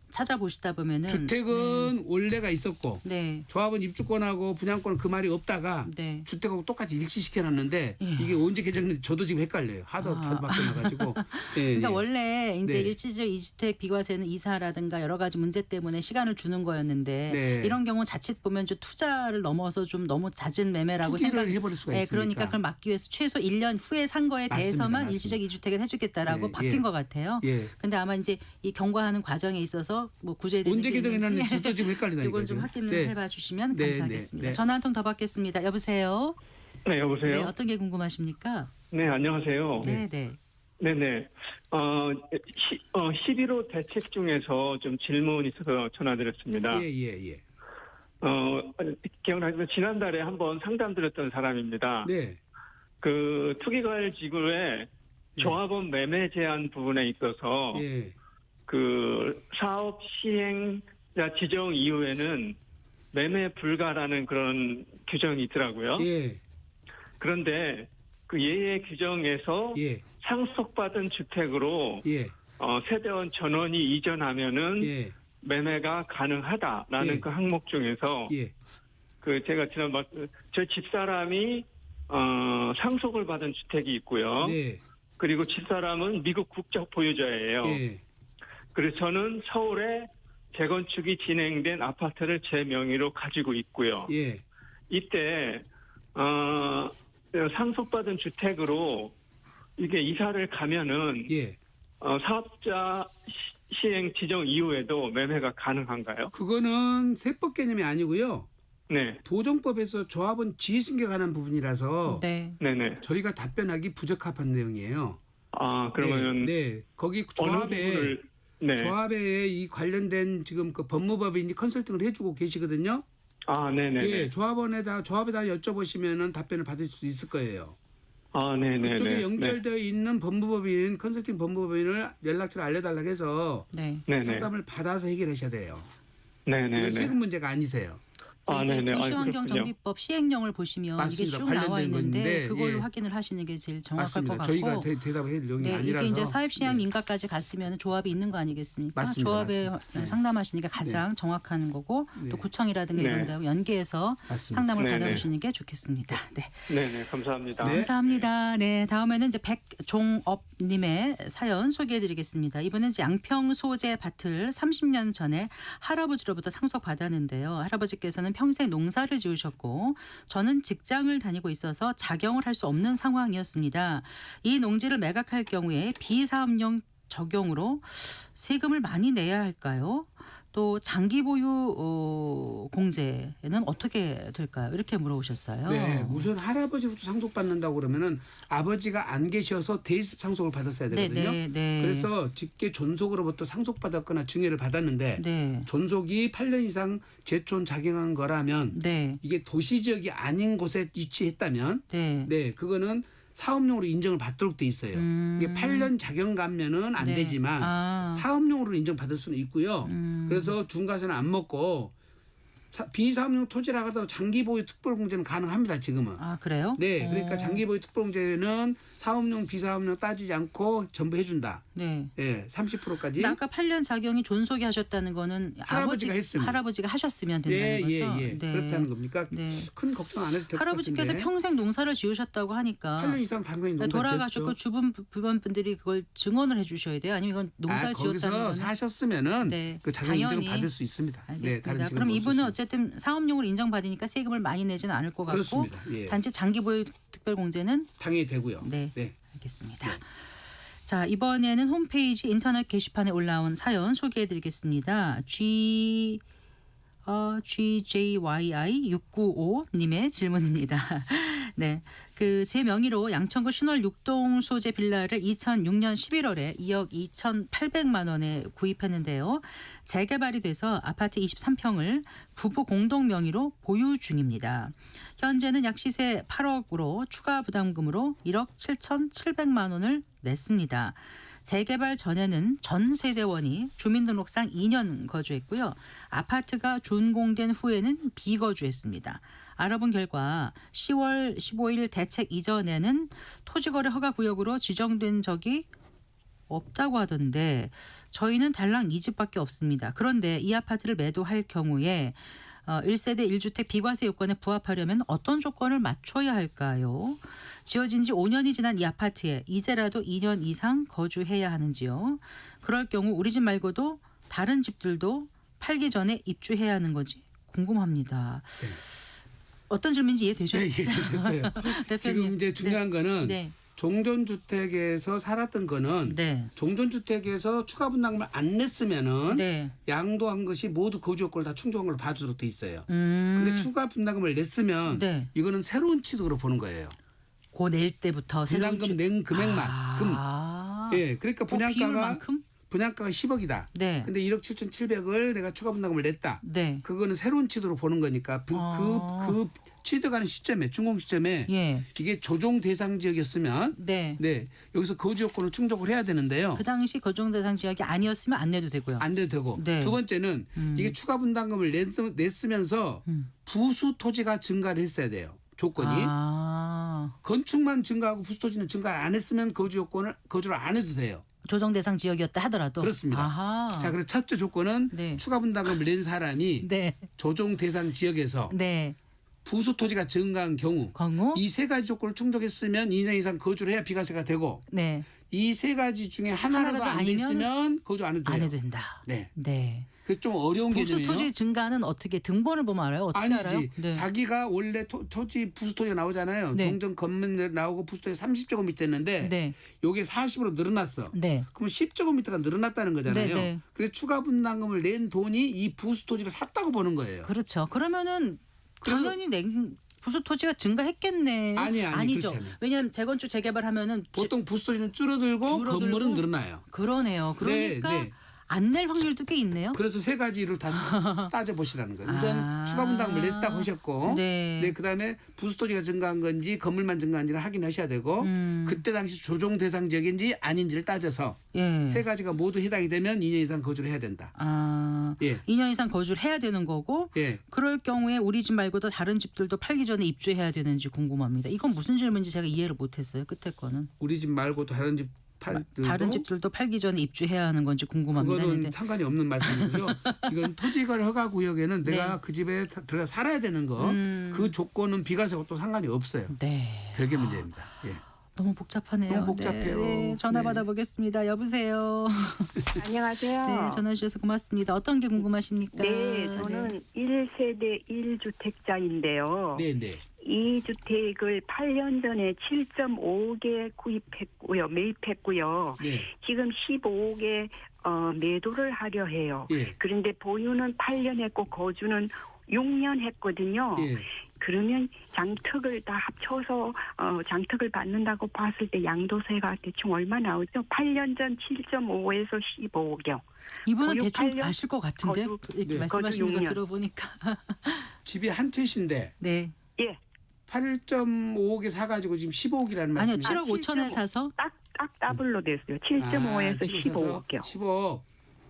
찾아보시다 보면은 주택은 원래가 있었고 네. 조합은 입주권하고 분양권은 그 말이 없다가 네. 주택하고 똑같이 일치시켜놨는데 예. 이게 언제 개정됐는지 저도 지금 헷갈려요. 하도 바뀌어나가지고. 네, 그러니까 네. 원래 이제 네. 일시적 이주택 비과세는 이사라든가 여러 가지 문제 때문에 시간을 주는 거였는데 네. 이런 경우 자칫 보면 좀 투자를 넘어서 좀 너무 잦은 매매라고 투기를 해버릴 수가 네, 있으니까. 그러니까 그걸 막기 위해서 최소 1년 후에 산 거에 맞습니다, 대해서만 맞습니다. 일시적 이주택을 해주겠다라고 예, 바뀐 예. 것 같아요. 예. 근데 아마 이제 이 경과하는 과정에 있어서 뭐 구제되는 언제 게 개정했는지 있는지 저도 지금 헷갈리다니까요. 이걸 좀 확인을 네. 해봐 주시면 네, 감사하겠습니다. 네, 네. 전화 한 통 더 받겠습니다. 여보세요. 네, 여보세요. 네, 어떤 게 궁금하십니까? 네, 안녕하세요. 네, 네. 네네. 11호 대책 중에서 좀 질문이 있어서 전화드렸습니다. 예, 예, 예. 기억나시면 지난달에 한번 상담드렸던 사람입니다. 네. 그 투기과열지구의 조합원 매매 제한 부분에 있어서 예. 그 사업 시행자 지정 이후에는 매매 불가라는 그런 규정이 있더라고요. 예. 그런데 그 예외 규정에서 예. 상속받은 주택으로 예. 세대원 전원이 이전하면은 예. 매매가 가능하다라는 예. 그 항목 중에서 예. 그 제가 지난번 저 집사람이 상속을 받은 주택이 있고요. 네. 그리고 집사람은 미국 국적 보유자예요. 예. 그래서 저는 서울에 재건축이 진행된 아파트를 제 명의로 가지고 있고요. 예. 이때 상속받은 주택으로 이게 이사를 가면은 예. 사업자 시행 지정 이후에도 매매가 가능한가요? 그거는 세법 개념이 아니고요. 네, 도정법에서 조합은 지휘승계 관한 부분이라서 네. 네네. 저희가 답변하기 부적합한 내용이에요. 아 그러면은 네. 거기 어느 조합에 부분을 네. 조합에 이 관련된 지금 그 법무법인이 컨설팅을 해주고 계시거든요. 아, 네네네. 예, 조합에다 여쭤보시면은 답변을 받을 수 있을 거예요. 아, 네네네. 그쪽에 연결되어 있는 법무법인 컨설팅 법무법인을 연락처를 알려달라고 해서 네. 네네. 상담을 받아서 해결하셔야 돼요. 네네네. 이건 세금 문제가 아니세요. 아, 네네. 아, 도시환경정비법 시행령을 보시면 맞습니다. 이게 쭉 나와 관련된 있는데 건데, 그걸로 예. 확인을 하시는 게 제일 정확할 맞습니다. 것 저희가 같고. 대답을 해드릴 내용이 네, 아니라서. 이게 이제 사회시행 네. 인가까지 갔으면 조합이 있는 거 아니겠습니까? 맞습니다. 조합에 맞습니다. 네. 상담하시는 게 가장 정확한 거고 네. 또 구청이라든가 네. 이런 데 연계해서 맞습니다. 상담을 네네. 받아보시는 게 좋겠습니다. 네. 네네. 감사합니다. 네. 감사합니다. 네, 다음에는 이제 백종업님의 사연 소개해드리겠습니다. 이분은 이제 양평 소재 밭을 30년 전에 할아버지로부터 상속받았는데요. 할아버지께서는 평생 농사를 지으셨고 저는 직장을 다니고 있어서 작용을 할 수 없는 상황이었습니다. 이 농지를 매각할 경우에 비사업용 적용으로 세금을 많이 내야 할까요? 또 장기 보유 공제는 어떻게 될까요? 이렇게 물어보셨어요. 네, 우선 할아버지부터 상속받는다고 그러면은 아버지가 안 계셔서 대습 상속을 받았어야 되거든요. 네. 그래서 직계 존속으로부터 상속받았거나 증여를 받았는데 네. 존속이 8년 이상 재촌 작용한 거라면 네. 이게 도시 지역이 아닌 곳에 위치했다면 네. 네, 그거는 사업용으로 인정을 받도록 돼 있어요. 이게 8년 작용 감면은 안 네. 되지만 아. 사업용으로 인정받을 수는 있고요. 그래서 중과세는 안 먹고 비사업용 토지라 하더라도 장기 보유 특별 공제는 가능합니다. 지금은. 아, 그래요? 네, 그러니까 장기 보유 특별 공제는 사업용 비사업용 따지지 않고 전부 해준다. 네. 예, 30%까지. 근데 아까 8년 작용이 존속이 하셨다는 거는 할아버지가 했으면. 할아버지가 하셨으면 된다는 예, 거죠. 예. 그렇다는 겁니까? 네. 큰 걱정 안 해도 될 것 같은데. 할아버지께서 평생 농사를 지으셨다고 하니까 8년 이상 당연히 농사 돌아가셨고 지었죠. 주변 분들이 그걸 증언을 해주셔야 돼요. 아니면 이건 농사를 지었다는 거기서 거는 사셨으면은 네, 그 자격 인정을 당연히. 받을 수 있습니다. 알겠습니다. 다른 직업은 그럼 없을 이분은 수 어쨌든 사업용으로 인정받으니까 세금을 많이 내지는 않을 것 같고 그렇습니다. 예. 단지 장기 보유 특별 공제는 당연히 되고요. 네. 네. 알겠습니다. 자, 이번에는 홈페이지 인터넷 게시판에 올라온 사연 소개해드리겠습니다. GJYI695님의 질문입니다. 네, 그 제 명의로 양천구 신월 6동 소재 빌라를 2006년 11월에 2억 2,800만 원에 구입했는데요. 재개발이 돼서 아파트 23평을 부부 공동 명의로 보유 중입니다. 현재는 약 시세 8억으로 추가 부담금으로 1억 7,700만 원을 냈습니다. 재개발 전에는 전 세대원이 주민등록상 2년 거주했고요. 아파트가 준공된 후에는 비거주했습니다. 알아본 결과 10월 15일 대책 이전에는 토지거래 허가구역으로 지정된 적이 없다고 하던데 저희는 달랑 2집밖에 없습니다. 그런데 이 아파트를 매도할 경우에 1세대 1주택 비과세 요건에 부합하려면 어떤 조건을 맞춰야 할까요? 지어진 지 5년이 지난 이 아파트에 이제라도 2년 이상 거주해야 하는지요? 그럴 경우 우리 집 말고도 다른 집들도 팔기 전에 입주해야 하는 건지 궁금합니다. 네. 어떤 질문인지 이해되셨죠? 네, 이해됐어요. 대표님. 지금 이제 중요한 거는 네. 종전주택에서 살았던 거는 네. 종전주택에서 추가 분담금을 안 냈으면은 네. 양도한 것이 모두 거주 요건을 다 충족한 걸로 봐주도록 돼 있어요. 근데 추가 분담금을 냈으면 네. 이거는 새로운 취득으로 보는 거예요. 고 낼 때부터 새로운 분담금 낸 금액만 아. 예, 그러니까 분양가가 비율만큼? 10억이다. 네. 근데 1억 7,700을 내가 추가 분담금을 냈다. 네. 그거는 새로운 취득으로 보는 거니까 그 취득하는 시점에 준공 시점에 예. 이게 조정 대상 지역이었으면 네. 네 여기서 거주 요건을 충족을 해야 되는데요. 그 당시 거종 대상 지역이 아니었으면 안 내도 되고요. 안 돼도 되고 네. 두 번째는 이게 추가 분담금을 냈으면서 부수 토지가 증가를 했어야 돼요. 조건이 아. 건축만 증가하고 부수 토지는 증가 안 했으면 거주를 안 해도 돼요. 조정 대상 지역이었다 하더라도 그렇습니다. 아하. 자, 그래서 첫째 조건은 네. 추가 분담금을 낸 사람이 네. 조정 대상 지역에서 네. 부수 토지가 증가한 경우 광우. 이 세 가지 조건을 충족했으면 2년 이상 거주를 해야 비과세가 되고 네. 이 세 가지 중에 하나라도 안 아니면 됐으면 거주 안 해도 돼요. 안 해도 된다. 네. 네. 그래서 좀 어려운 부수 개념이에요. 토지 증가는 어떻게 등본을 보면 알아요? 어떻게 아니지. 알아요? 네. 자기가 원래 토지 부수 토지가 나오잖아요. 네. 종전 건물 나오고 부수 토지 30제곱미터 했는데 네. 요게 40으로 늘어났어. 네. 그럼 10제곱미터가 늘어났다는 거잖아요. 네, 네. 그래서 추가 분담금을 낸 돈이 이 부수 토지를 샀다고 보는 거예요. 그렇죠. 그러면은 그래서- 당연히 부수 토지가 증가했겠네. 그렇지 아니죠. 않아요. 왜냐하면 재건축 재개발하면은 보통 부수 토지는 줄어들고 건물은 늘어나요. 그러네요. 그러니까 네, 네. 안 낼 확률도 꽤 있네요. 그래서 세 가지로 다 따져보시라는 거예요. 우선 아. 추가 분담금을 냈다고 하셨고 네. 그다음에 부수토지가 증가한 건지 건물만 증가한지를 확인하셔야 되고 그때 당시 조정 대상 지역인지 아닌지를 따져서 예. 세 가지가 모두 해당이 되면 2년 이상 거주를 해야 된다. 아, 예. 2년 이상 거주를 해야 되는 거고 예. 그럴 경우에 우리 집 말고도 다른 집들도 팔기 전에 입주해야 되는지 궁금합니다. 이건 무슨 질문인지 제가 이해를 못했어요. 끝에 거는. 우리 집 말고 다른 집 다른 집들도 팔기 전에 입주해야 하는 건지 궁금합니다. 그거는 했는데. 상관이 없는 말씀이고요. 이건 토지거래 허가 구역에는 내가 네. 그 집에 들어가 살아야 되는 거 그 조건은 비과세하고 또 상관이 없어요. 네. 별개 문제입니다. 예. 너무 복잡하네요. 너무 복잡해요. 네, 전화 네. 받아보겠습니다. 여보세요. 안녕하세요. 네, 전화 주셔서 고맙습니다. 어떤 게 궁금하십니까? 네, 저는 1세대 1주택자인데요. 네, 네. 이 주택을 8년 전에 7.5개 구입했고요. 매입했고요. 네. 지금 15개 매도를 하려 해요. 예. 그런데 보유는 8년 했고 거주는 6년 했거든요. 예. 그러면 장특을 다 합쳐서 장특을 받는다고 봤을 때 양도세가 대충 얼마 나오죠? 8년 전 7.5에서 15개. 이분은 거주 대충 8년, 아실 것 같은데 거주- 이렇게 네. 말씀하시는 거 거주 6년. 들어보니까. 집이 한 채신데 네. 예. 8.5억에 사가지고 지금 15억이라는 아니요, 말씀이에요. 7억 5천에 7.5. 사서 딱 더블로 됐어요. 7.5에서 15개요. 15억.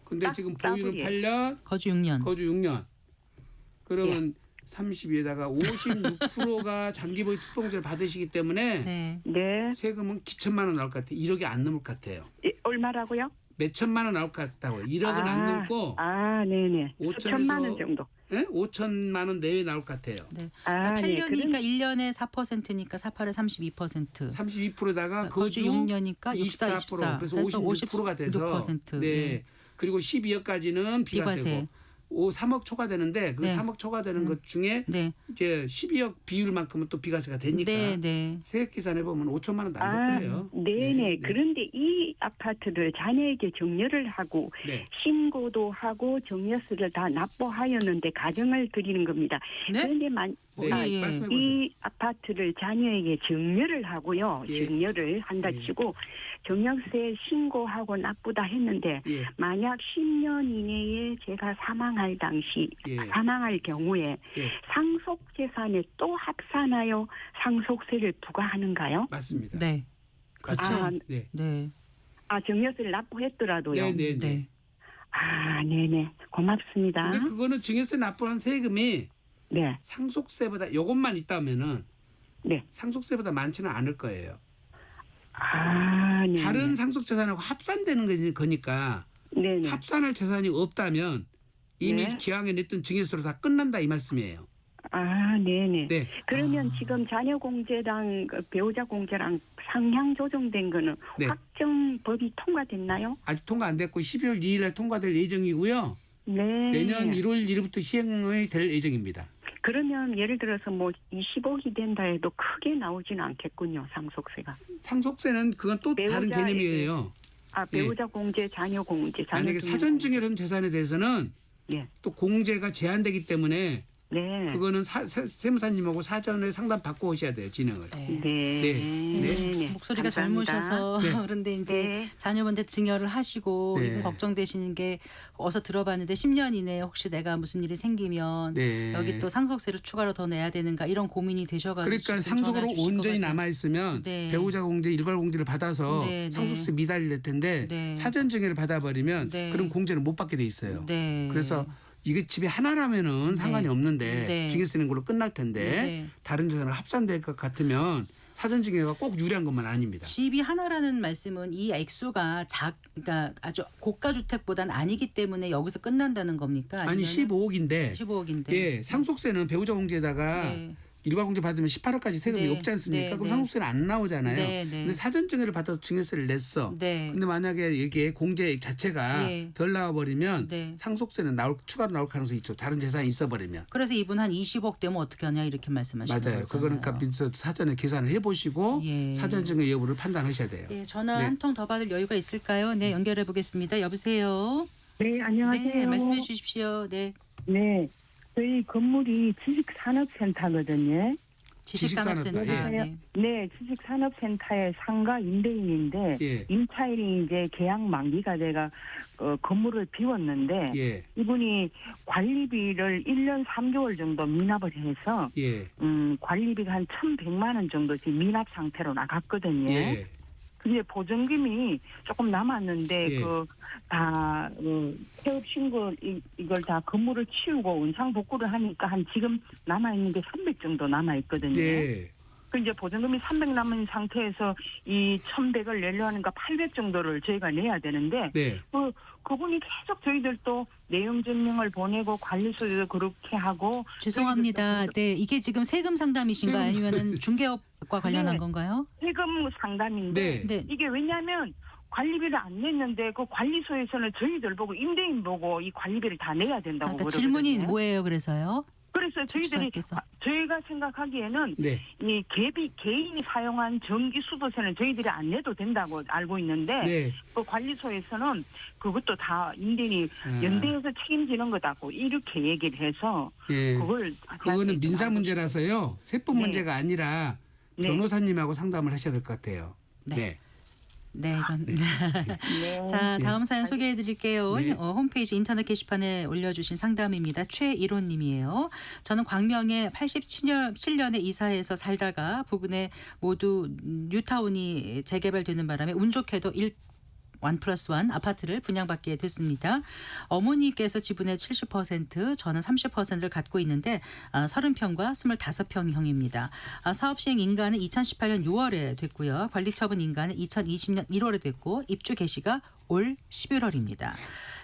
근데 딱 지금 보유는 더블이에요. 8년, 거주 6년. 거주 6년. 그러면 예. 32에다가 56%가 장기보유 특공제를 받으시기 때문에 네. 네. 세금은 기천만 원 나올 것 같아요. 1억이 안 넘을 것 같아요. 예, 얼마라고요? 몇 천만 원 나올 것 같다고요. 1억은 안 넘고 네네. 5천에서 5천만 원 정도. 5천만 원 내외 나올 것 같아요. 네. 아, 그러니까 네. 8년이니까 1년에 4%니까 4, 8에 32%. 32%에다가 거주 6년이니까 64, 24%. 그래서 그래서 56%가 돼서 56%. 네. 그리고 12억까지는 비과세고 비과세. 3억 초과되는데 그 네. 3억 초과되는 것 중에 네. 이제 12억 비율만큼은 또 비과세가 되니까 네, 네. 세액 계산해 보면 5천만 원도 안 될 거예요. 네네. 그런데 이 아파트를 자녀에게 증여를 하고 네. 신고도 하고 증여세를 다 납부하였는데 가정을 드리는 겁니다. 네? 그런데 네. 예, 예. 말씀해 보세요. 이 아파트를 자녀에게 증여를 하고요. 예. 증여를 한다 예. 치고 증여세 신고하고 납부다 했는데 예. 만약 10년 이내에 제가 사망할 당시 예. 사망할 경우에 예. 상속 재산에 또 합산하여 상속세를 부과하는가요? 맞습니다. 네. 그렇죠. 아, 네. 네. 증여세를 납부했더라도요. 네, 네, 네. 네. 네네. 고맙습니다. 근데 그거는 증여세 납부한 세금이 네. 상속세보다 요것만 있다면은 네. 상속세보다 많지는 않을 거예요. 네. 다른 상속 재산하고 합산되는 거니까 네네. 합산할 재산이 없다면 이미 네. 기왕에 냈던 증여세로 다 끝난다 이 말씀이에요. 네네. 네. 그러면 지금 자녀 공제랑 배우자 공제랑 상향 조정된 거는 네. 확정법이 통과됐나요? 아직 통과 안 됐고 12월 2일에 통과될 예정이고요. 네. 내년 1월 1일부터 시행이 될 예정입니다. 그러면 예를 들어서 뭐 20억이 된다 해도 크게 나오지는 않겠군요. 상속세가. 상속세는 그건 또 다른 배우자에게 개념이에요. 배우자 공제, 자녀 공제, 자녀 만약에 등록 사전 공제. 증여된 재산에 대해서는 네. 또 공제가 제한되기 때문에 네. 그거는 세무사님하고 사전에 상담 받고 오셔야 돼요. 진행을. 네. 네. 네. 목소리가 감사합니다. 젊으셔서 네. 그런데 이제 네. 자녀분들 증여를 하시고 네. 이거 걱정되시는 게 어서 들어봤는데 10년 이내에 혹시 내가 무슨 일이 생기면 네. 여기 또 상속세를 추가로 더 내야 되는가 이런 고민이 되셔가지고 그러니까 지금 상속으로 전화 주신 것 온전히 같아요. 남아 있으면 네. 배우자 공제, 일괄 공제를 받아서 네, 네. 상속세 미달이 될 텐데 네. 사전 증여를 받아버리면 네. 그런 공제를 못 받게 돼 있어요. 네. 그래서 이게 집이 하나라면은 상관이 없는데 네. 증여세 내는 걸로 끝날 텐데 네. 다른 재산을 합산될 것 같으면 사전 증여가 꼭 유리한 것만 아닙니다. 집이 하나라는 말씀은 이 액수가 그러니까 아주 고가 주택보다는 아니기 때문에 여기서 끝난다는 겁니까? 아니 15억인데 15억인데. 예, 상속세는 배우자 공제에다가 네. 일괄 공제 받으면 18억까지 세금이 네. 없지 않습니까? 네. 그럼 네. 상속세는 안 나오잖아요. 네. 네. 근데 사전 증여를 받아서 증여세를 냈어. 네. 근데 만약에 이게 공제액 자체가 네. 덜 나와버리면 네. 상속세는 추가로 나올 가능성이 있죠. 다른 재산이 있어버리면. 그래서 이분 한 20억 되면 어떻게 하냐 이렇게 말씀하시는 맞아요. 거잖아요. 그거는 그러니까 사전에 계산을 해보시고 예. 사전 증여 여부를 판단하셔야 돼요. 예, 전화 네. 한 통 더 받을 여유가 있을까요? 네, 연결해 보겠습니다. 여보세요. 네, 안녕하세요. 네, 말씀해 주십시오. 네. 네, 저희 건물이 지식산업센터거든요. 지식산업센터. 지식산업센터, 네. 네, 지식산업센터의 상가 임대인인데 예. 임차인이 이제 계약 만기가 돼가 건물을 비웠는데 예. 이분이 관리비를 1년 3개월 정도 미납을 해서 예. 관리비가 한 1,100만 원 정도 지금 미납 상태로 나갔거든요. 예. 근데 보증금이 조금 남았는데 예. 다 폐업 신고 이걸 다 건물을 치우고 원상 복구를 하니까 한 지금 남아 있는 게 300 정도 남아 있거든요. 예. 그 이제 보증금이 300 남은 상태에서 이 1,100을 내려 하니까 800 정도를 저희가 내야 되는데 네. 그분이 계속 저희들도 내용 증명을 보내고 관리소에도 그렇게 하고 죄송합니다. 네, 이게 지금 세금 상담이신가요? 아니면은 중개업과 관련한 네. 건가요? 세금 상담인데 네. 네. 이게 왜냐하면 관리비를 안 냈는데 그 관리소에서는 저희들 보고 임대인 보고 이 관리비를 다 내야 된다고 그러니까 그러거든요. 질문이 뭐예요? 그래서요? 그래서 저희들이 집사께서. 저희가 생각하기에는 네. 이 개인이 사용한 전기 수도세는 저희들이 안 내도 된다고 알고 있는데 네. 그 관리소에서는 그것도 다 임대인이 아. 연대해서 책임지는 거다고 이렇게 얘기를 해서 예. 그걸 그거는 민사 문제라서요. 세법 네. 문제가 아니라 네. 변호사님하고 상담을 하셔야 될 것 같아요. 네. 네. 네, 이건 네. 자, 다음 사연 소개해 드릴게요. 네. 홈페이지 인터넷 게시판에 올려주신 상담입니다. 최일호님이에요. 저는 광명에 87년에 이사해서 살다가 부근에 모두 뉴타운이 재개발되는 바람에 운 좋게도 1+1 아파트를 분양받게 됐습니다. 어머니께서 지분의 70%, 저는 30%를 갖고 있는데 30평과 25평형입니다. 사업 시행 인가는 2018년 6월에 됐고요. 관리 처분 인가는 2020년 1월에 됐고 입주 개시가 올 11월입니다.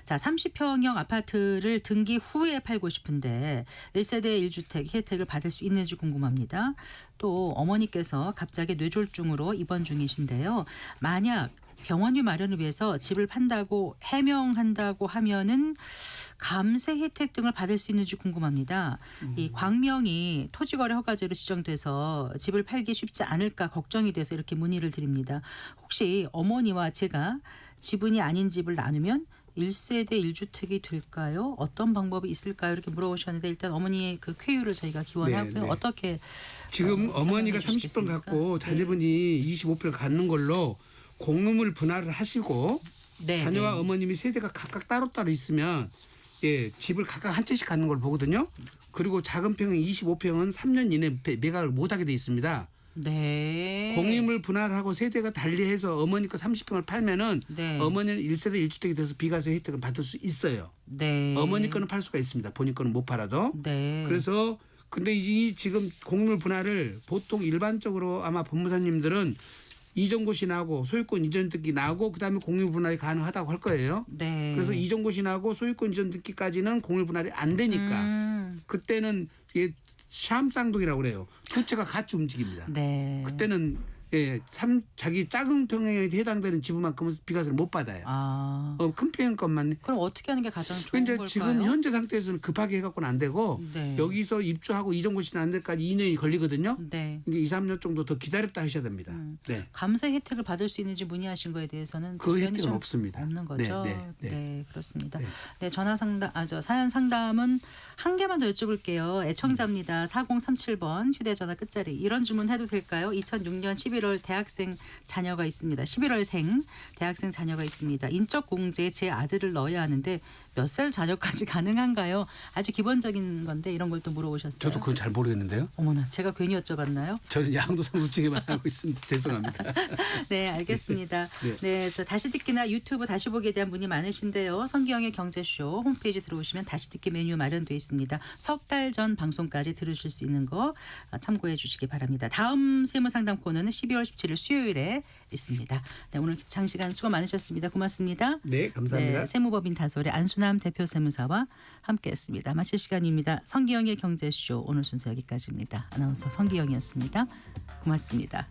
자, 30평형 아파트를 등기 후에 팔고 싶은데 1세대 1주택 혜택을 받을 수 있는지 궁금합니다. 또 어머니께서 갑자기 뇌졸중으로 입원 중이신데요. 만약 병원비 마련을 위해서 집을 판다고 해명한다고 하면은 감세 혜택 등을 받을 수 있는지 궁금합니다. 이 광명이 토지거래 허가제로 지정돼서 집을 팔기 쉽지 않을까 걱정이 돼서 이렇게 문의를 드립니다. 혹시 어머니와 제가 지분이 아닌 집을 나누면 1세대 1주택이 될까요? 어떤 방법이 있을까요? 이렇게 물어보셨는데 일단 어머니의 그 쾌유를 저희가 기원하고요. 네, 네. 어떻게 지금 어머니가 설명해 30평 주시겠습니까? 갖고 네. 자녀분이 25평 갖는 걸로 공금을 분할을 하시고 네, 자녀와 네. 어머님이 세대가 각각 따로따로 있으면 예, 집을 각각 한 채씩 갖는 걸 보거든요. 그리고 작은 평인 25평은 3년 이내 매각을 못하게 돼 있습니다. 네. 공임을 분할하고 세대가 달리해서 어머니 거 30평을 팔면은 네. 어머니는 1세대 1주택이 돼서 비과세 혜택을 받을 수 있어요. 네. 어머니 거는 팔 수가 있습니다. 본인 거는 못 팔아도. 네. 그래서 근데 이 지금 공임을 분할을 보통 일반적으로 아마 법무사님들은 이전고시 나고 소유권 이전 등기 나고 그다음에 공유 분할이 가능하다고 할 거예요. 네. 그래서 이전고시 나고 소유권 이전 등기까지는 공유 분할이 안 되니까 그때는 이게 샴쌍둥이라고 그래요. 두 채가 같이 움직입니다. 네. 그때는 예, 자기 작은 평형에 해당되는 지분만큼은 비과세를 못 받아요. 큰 평형 것만. 그럼 어떻게 하는 게 가장 좋은 이제 걸까요? 지금 현재 상태에서는 급하게 해갖고는 안 되고 네. 여기서 입주하고 이전고시는 안 될까지 2년이 걸리거든요. 네. 이게 2, 3년 정도 더 기다렸다 하셔야 됩니다. 네. 감세 혜택을 받을 수 있는지 문의하신 거에 대해서는 그 답변이 혜택은 좀 없습니다. 없는 거죠. 네, 네, 네. 그렇습니다. 네. 네, 전화 상담, 사연 상담은 한 개만 더 여쭤볼게요. 애청자입니다. 4037번 휴대전화 끝자리. 이런 질문 해도 될까요? 2006년 11월 대학생 자녀가 있습니다. 11월생 대학생 자녀가 있습니다. 인적 공제에 제 아들을 넣어야 하는데 몇 살 자녀까지 가능한가요? 아주 기본적인 건데 이런 걸 또 물어보셨어요. 저도 그건 잘 모르겠는데요. 어머나, 제가 괜히 여쭤봤나요? 저는 양도상 솔직히만 하고 있습니다. 죄송합니다. 네, 알겠습니다. 네. 네, 저 다시 듣기나 유튜브 다시 보기에 대한 문의 많으신데요. 성기영의 경제쇼 홈페이지 들어오시면 다시 듣기 메뉴 마련되어 있습니다. 석 달 전 방송까지 들으실 수 있는 거 참고해 주시기 바랍니다. 다음 세무상담 코너는 12월 17일 수요일에 있습니다. 네, 오늘 장시간 수고 많으셨습니다. 고맙습니다. 네, 감사합니다. 네, 세무법인 다솔의 안순남 대표 세무사와 함께했습니다. 마칠 시간입니다. 성기영의 경제쇼 오늘 순서 여기까지입니다. 아나운서 성기영이었습니다. 고맙습니다.